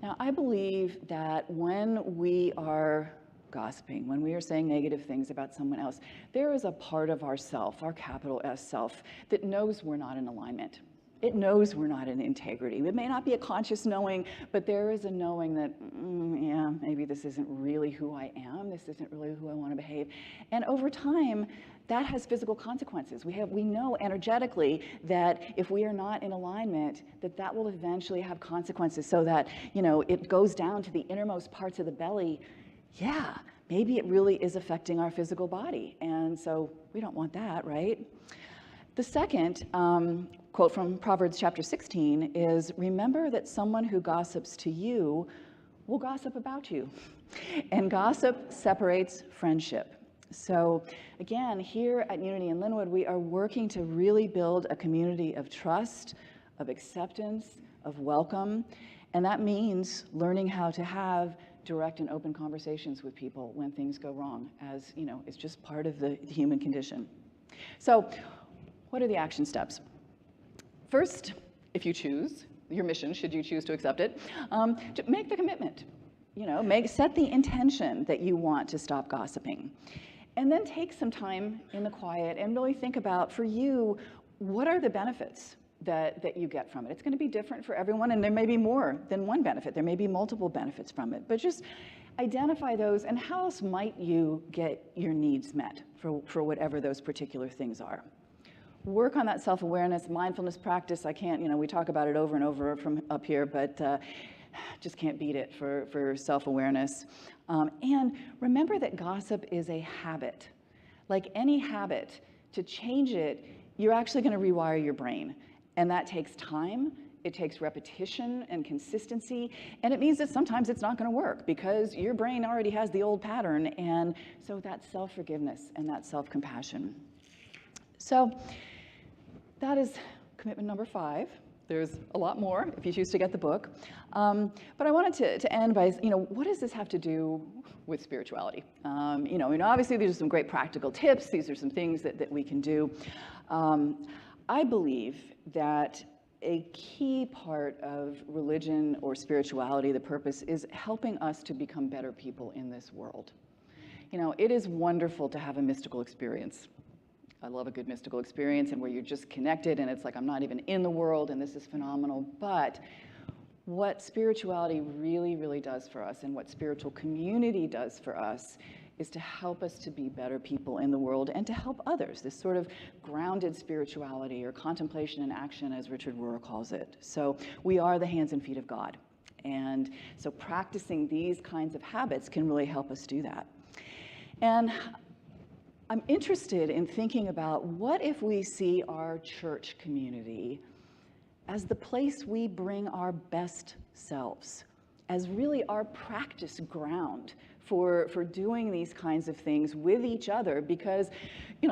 S6: Now, I believe that when we are gossiping, when we are saying negative things about someone else, there is a part of ourself, our capital S self, that knows we're not in alignment. It knows we're not in integrity. It may not be a conscious knowing, but there is a knowing that, yeah, maybe this isn't really who I am. This isn't really who I want to behave. And over time, that has physical consequences. We know energetically that if we are not in alignment, that will eventually have consequences, so that, it goes down to the innermost parts of the belly. Yeah, maybe it really is affecting our physical body. And so we don't want that, right? The second quote from Proverbs chapter 16 is, remember that someone who gossips to you will gossip about you. And gossip separates friendship. So again, here at Unity in Lynnwood, we are working to really build a community of trust, of acceptance, of welcome. And that means learning how to have direct and open conversations with people when things go wrong, as it's just part of the human condition. So what are the action steps? First, if you choose, your mission, should you choose to accept it, to make the commitment. Set the intention that you want to stop gossiping. And then take some time in the quiet and really think about, for you, what are the benefits that you get from it? It's going to be different for everyone, and there may be more than one benefit. There may be multiple benefits from it. But just identify those, and how else might you get your needs met for whatever those particular things are. Work on that self-awareness, mindfulness practice. I can't, we talk about it over and over from up here, but just can't beat it for self-awareness. And remember that gossip is a habit. Like any habit, to change it, you're actually going to rewire your brain. And that takes time, it takes repetition and consistency, and it means that sometimes it's not going to work because your brain already has the old pattern. And so that's self-forgiveness and that self-compassion. So that is commitment number 5. There's a lot more if you choose to get the book. But I wanted to end by, what does this have to do with spirituality? Obviously these are some great practical tips. These are some things that we can do. I believe that a key part of religion or spirituality, the purpose, is helping us to become better people in this world. It is wonderful to have a mystical experience. I love a good mystical experience, and where you're just connected and it's like I'm not even in the world and this is phenomenal. But what spirituality really, really does for us, and what spiritual community does for us, is to help us to be better people in the world and to help others. This sort of grounded spirituality, or contemplation and action, as Richard Rohr calls it. So we are the hands and feet of God. And so practicing these kinds of habits can really help us do that. And I'm interested in thinking about, what if we see our church community as the place we bring our best selves, as really our practice ground for doing these kinds of things with each other? Because,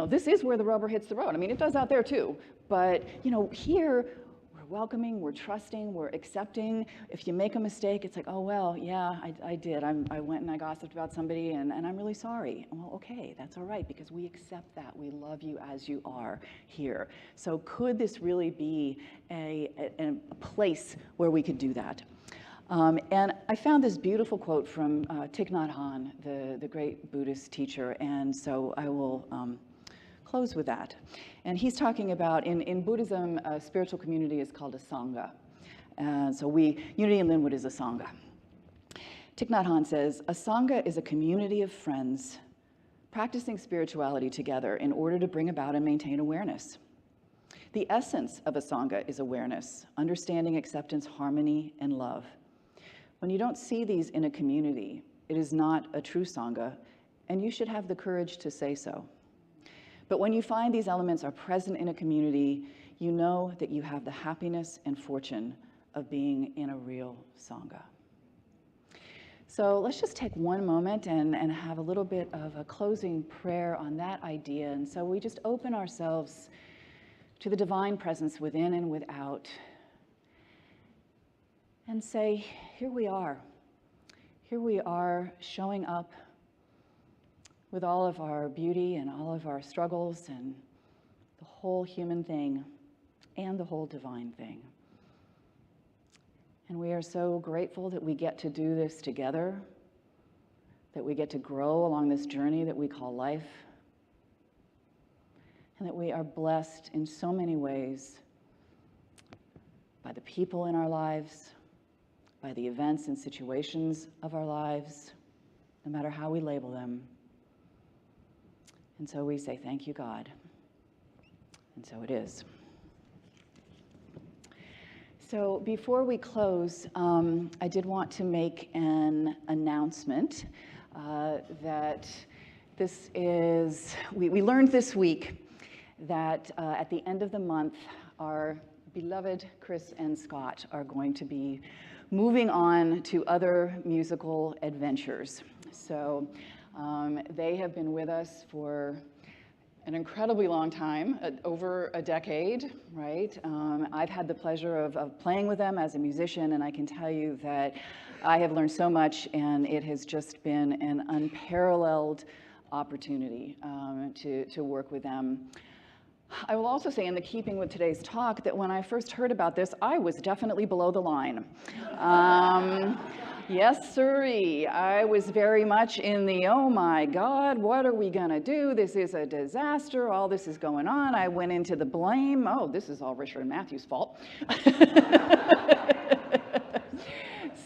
S6: this is where the rubber hits the road. I mean, it does out there too, but, here, we're welcoming, we're trusting, we're accepting. If you make a mistake, it's like, oh, well, yeah, I did. I went and I gossiped about somebody, and I'm really sorry. Well, okay, that's all right, because we accept that. We love you as you are here. So could this really be a place where we could do that? And I found this beautiful quote from Thich Nhat Hanh, the great Buddhist teacher, and so I will close with that. And he's talking about, in Buddhism, a spiritual community is called a sangha. So Unity in Lynnwood is a sangha. Thich Nhat Hanh says, a sangha is a community of friends practicing spirituality together in order to bring about and maintain awareness. The essence of a sangha is awareness, understanding, acceptance, harmony, and love. When you don't see these in a community, it is not a true sangha, and you should have the courage to say so. But when you find these elements are present in a community, you know that you have the happiness and fortune of being in a real sangha. So let's just take one moment and have a little bit of a closing prayer on that idea. And so we just open ourselves to the divine presence within and without, and say, here we are. Here we are, showing up with all of our beauty and all of our struggles and the whole human thing and the whole divine thing. And we are so grateful that we get to do this together, that we get to grow along this journey that we call life, and that we are blessed in so many ways by the people in our lives, by the events and situations of our lives, no matter how we label them. And so we say, thank you, God. And so it is. So before we close, I did want to make an announcement that this is, we learned this week that at the end of the month, our beloved Chris and Scott are going to be moving on to other musical adventures. So they have been with us for an incredibly long time, over a decade, right? I've had the pleasure of playing with them as a musician, and I can tell you that I have learned so much, and it has just been an unparalleled opportunity to work with them. I will also say, in the keeping with today's talk, that when I first heard about this, I was definitely below the line. Yes, sirree. I was very much in the, oh my God, what are we gonna do? This is a disaster, all this is going on. I went into the blame. Oh, this is all Richard and Matthew's fault.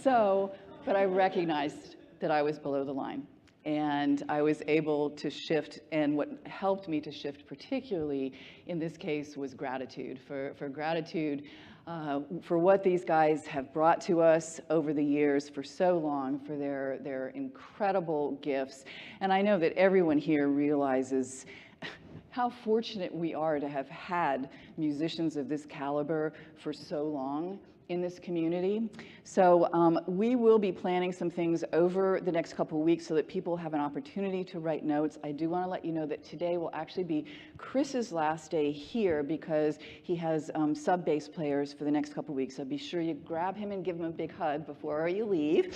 S6: So, but I recognized that I was below the line. And I was able to shift, and what helped me to shift particularly in this case was gratitude, for gratitude for what these guys have brought to us over the years for so long, for their incredible gifts. And I know that everyone here realizes how fortunate we are to have had musicians of this caliber for so long in this community. So we will be planning some things over the next couple of weeks so that people have an opportunity to write notes. I do want to let you know that today will actually be Chris's last day here because he has sub bass players for the next couple of weeks. So be sure you grab him and give him a big hug before you leave.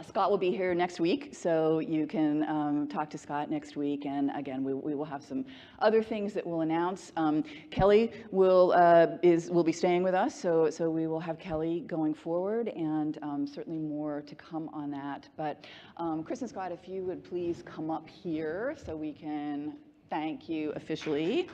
S6: Scott will be here next week, so you can talk to Scott next week. And again, we will have some other things that we'll announce. Kelly will be staying with us, so we will have Kelly going forward, and certainly more to come on that. But Chris and Scott, if you would please come up here so we can thank you officially.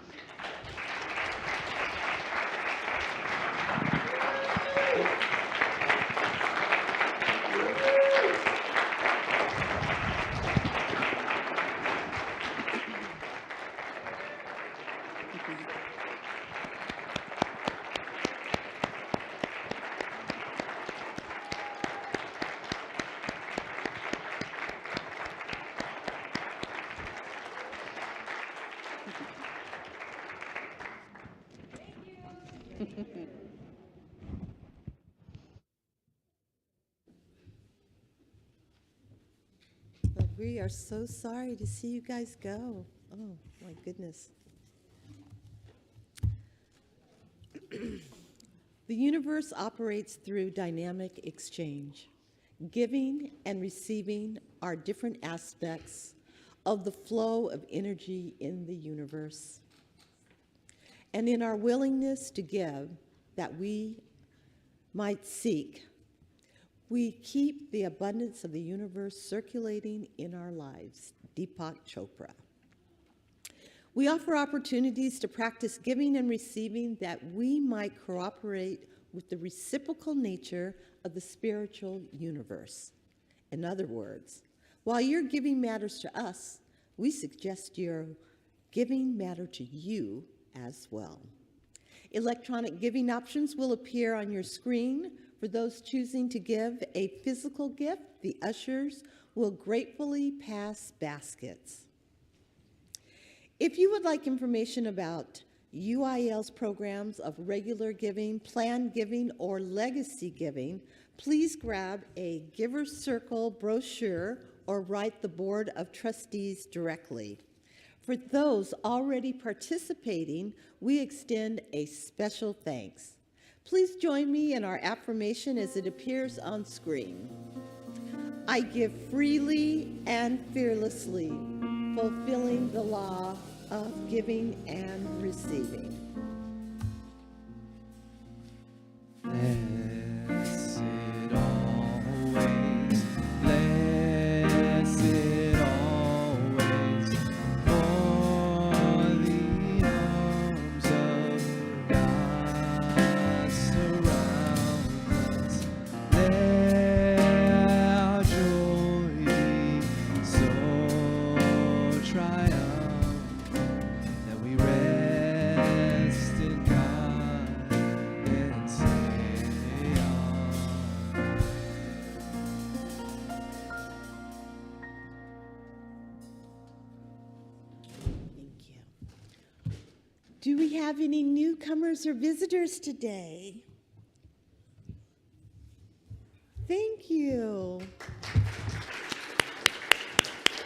S3: But we are so sorry to see you guys go. Oh, my goodness. The universe operates through dynamic exchange. Giving and receiving are different aspects of the flow of energy in the universe. And in our willingness to give, that we might seek, we keep the abundance of the universe circulating in our lives. Deepak Chopra. We offer opportunities to practice giving and receiving that we might cooperate with the reciprocal nature of the spiritual universe. In other words, while your giving matters to us, we suggest your giving matter to you as well. Electronic giving options will appear on your screen. For those choosing to give a physical gift, the ushers will gratefully pass baskets. If you would like information about UIL's programs of regular giving, planned giving, or legacy giving, please grab a Giver's Circle brochure or write the Board of Trustees directly. For those already participating, we extend a special thanks. Please join me in our affirmation as it appears on screen. I give freely and fearlessly, fulfilling the law of giving and receiving.
S2: Blessed always, blessed always, for the arms of God
S3: we have any newcomers or visitors today? Thank you.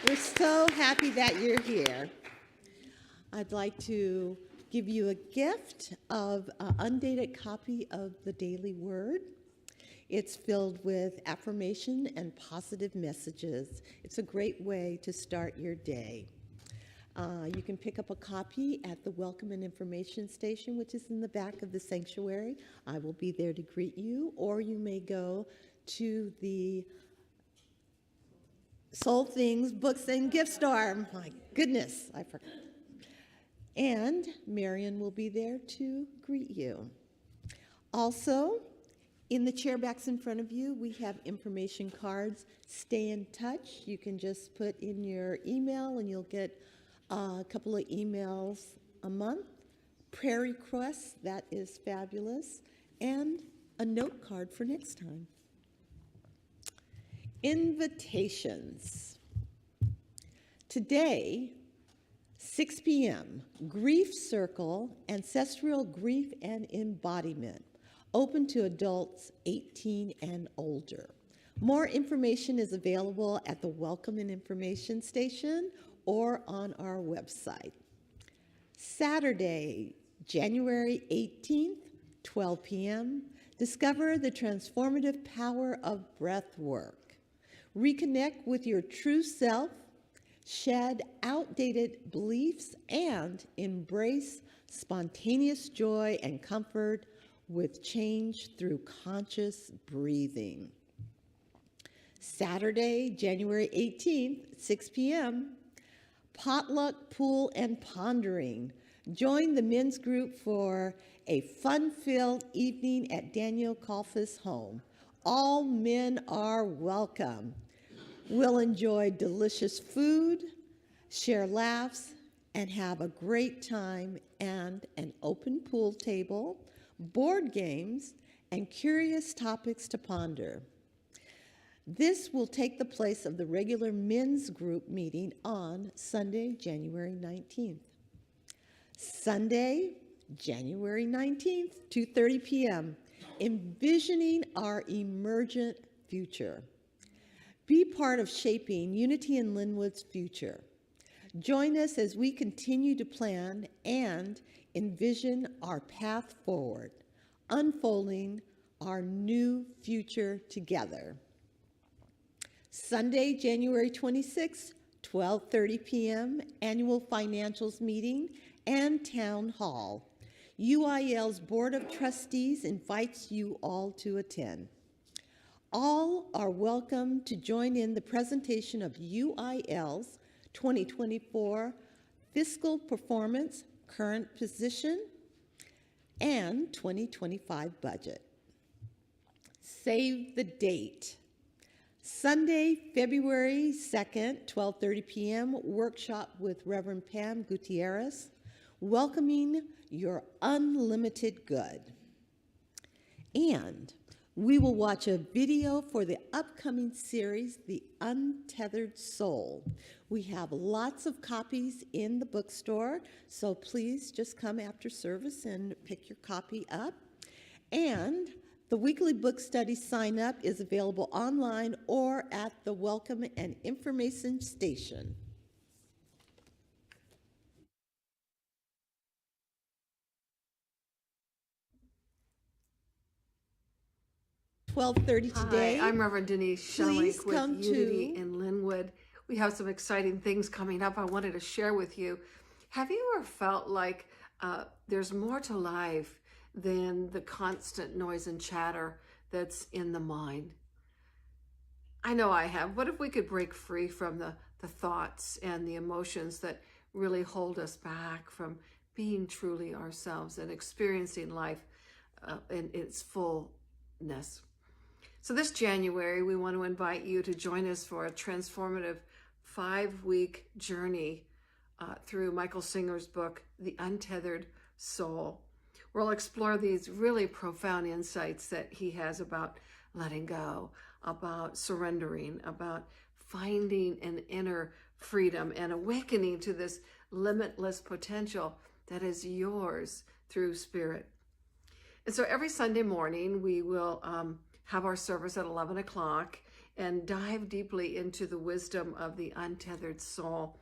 S3: We're so happy that you're here. I'd like to give you a gift of an undated copy of the Daily Word. It's filled with affirmation and positive messages. It's a great way to start your day. You can pick up a copy at the Welcome and Information Station, which is in the back of the sanctuary. I will be there to greet you, or you may go to the Soul Things Books and Gift Store. My goodness, I forgot. And Marion will be there to greet you. Also, in the chairbacks in front of you, we have information cards. Stay in touch. You can just put in your email and you'll get a couple of emails a month. Prayer requests, that is fabulous. And a note card for next time. Invitations. Today, 6 p.m., Grief Circle, Ancestral Grief and Embodiment, open to adults 18 and older. More information is available at the Welcome and Information Station or on our website. Saturday, January 18th, 12 p.m., discover the transformative power of breath work. Reconnect with your true self, shed outdated beliefs, and embrace spontaneous joy and comfort with change through conscious breathing. Saturday, January 18th, 6 p.m., potluck, pool, and pondering. Join the men's group for a fun-filled evening at Daniel Colfa's home. All men are welcome. We'll enjoy delicious food, share laughs, and have a great time, and an open pool table, board games, and curious topics to ponder. This will take the place of the regular men's group meeting on Sunday, January 19th. Sunday, January 19th, 2:30 p.m., Envisioning Our Emergent Future. Be part of shaping Unity in Lynnwood's future. Join us as we continue to plan and envision our path forward, unfolding our new future together. Sunday, January 26th, 12:30 p.m., Annual Financials Meeting and Town Hall. UIL's Board of Trustees invites you all to attend. All are welcome to join in the presentation of UIL's 2024 Fiscal Performance, Current Position, and 2025 Budget. Save the date. Sunday, February 2nd, 12:30 p.m., workshop with Reverend Pam Gutierrez, welcoming your unlimited good. And we will watch a video for the upcoming series, The Untethered Soul. We have lots of copies in the bookstore, so please just come after service and pick your copy up. And the weekly book study sign-up is available online or at the Welcome and Information Station. $12:30 today.
S7: Hi, I'm Reverend Denise
S3: Please
S7: Schelling with
S3: come
S7: Unity
S3: to-
S7: in Lynnwood. We have some exciting things coming up I wanted to share with you. Have you ever felt like there's more to life than the constant noise and chatter that's in the mind? I know I have. What if we could break free from the thoughts and the emotions that really hold us back from being truly ourselves and experiencing life in its fullness? So this January, we want to invite you to join us for a transformative 5-week journey through Michael Singer's book, The Untethered Soul. We'll explore these really profound insights that he has about letting go, about surrendering, about finding an inner freedom and awakening to this limitless potential that is yours through Spirit. And so every Sunday morning, we will have our service at 11 o'clock and dive deeply into the wisdom of the untethered soul,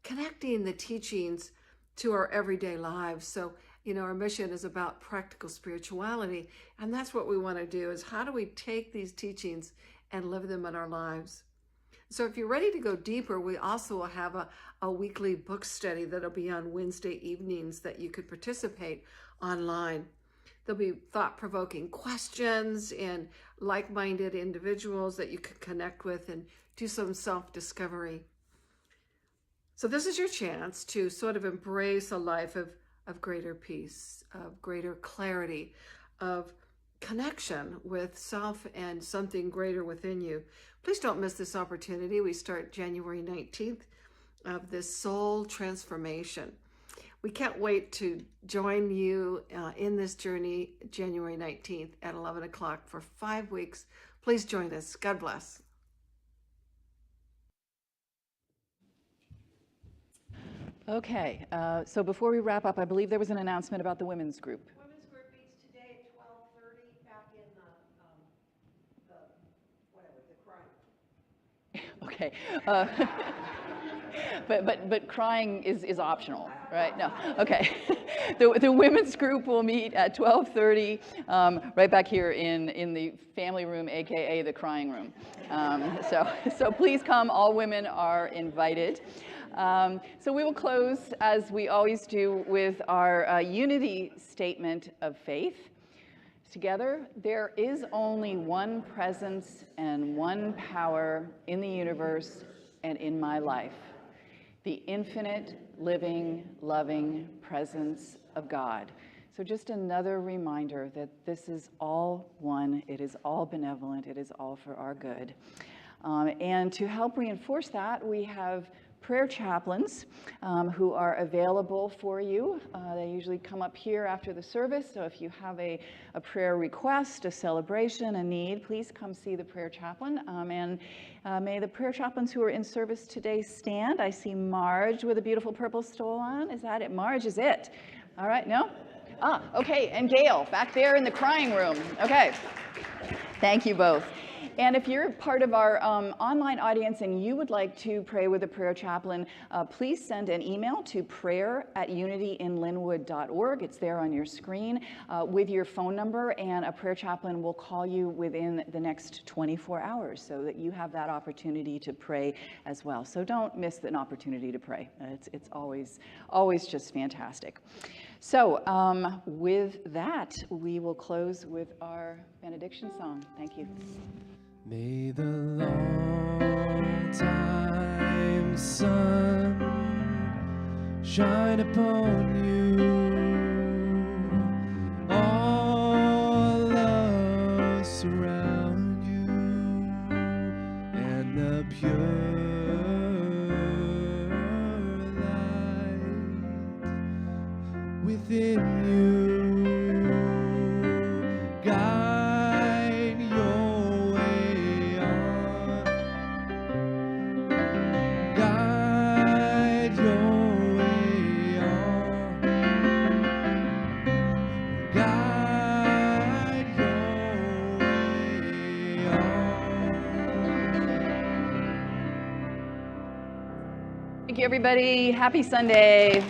S7: connecting the teachings to our everyday lives. So, you know, our mission is about practical spirituality, and that's what we want to do, is how do we take these teachings and live them in our lives? So if you're ready to go deeper, we also will have a weekly book study that'll be on Wednesday evenings that you could participate online. There'll be thought-provoking questions and like-minded individuals that you could connect with and do some self-discovery. So this is your chance to sort of embrace a life of greater peace, of greater clarity, of connection with self and something greater within you. Please don't miss this opportunity. We start January 19th of this soul transformation. We can't wait to join you in this journey January 19th at 11 o'clock for 5 weeks. Please join us. God bless.
S6: Okay, so before we wrap up, I believe there was an announcement about the women's group.
S8: Women's group meets today at 12:30 back in the crying.
S6: Okay, but crying is optional, right? No, okay. The women's group will meet at 12:30, right back here in the family room, AKA the crying room. So please come. All women are invited. So we will close, as we always do, with our unity statement of faith. Together, there is only one presence and one power in the universe and in my life: the infinite, living, loving presence of God. So just another reminder that this is all one, it is all benevolent, it is all for our good. And to help reinforce that, we have prayer chaplains who are available for you. They usually come up here after the service, so if you have a prayer request, a celebration, a need, please come see the prayer chaplain. And may the prayer chaplains who are in service today stand. I see Marge with a beautiful purple stole on. Is that it? Marge is it. All right, no? Ah, okay, and Gail back there in the crying room. Okay, thank you both. And if you're part of our online audience and you would like to pray with a prayer chaplain, please send an email to prayer@unityinlynnwood.org. It's there on your screen with your phone number, and a prayer chaplain will call you within the next 24 hours so that you have that opportunity to pray as well. So don't miss an opportunity to pray. It's always just fantastic. So with that, we will close with our benediction song. Thank you.
S2: May the long time sun shine upon you, all us around you, and the pure light within you. Guide your way on. Guide your way on. Guide your way on.
S6: Thank you, everybody. Happy Sunday.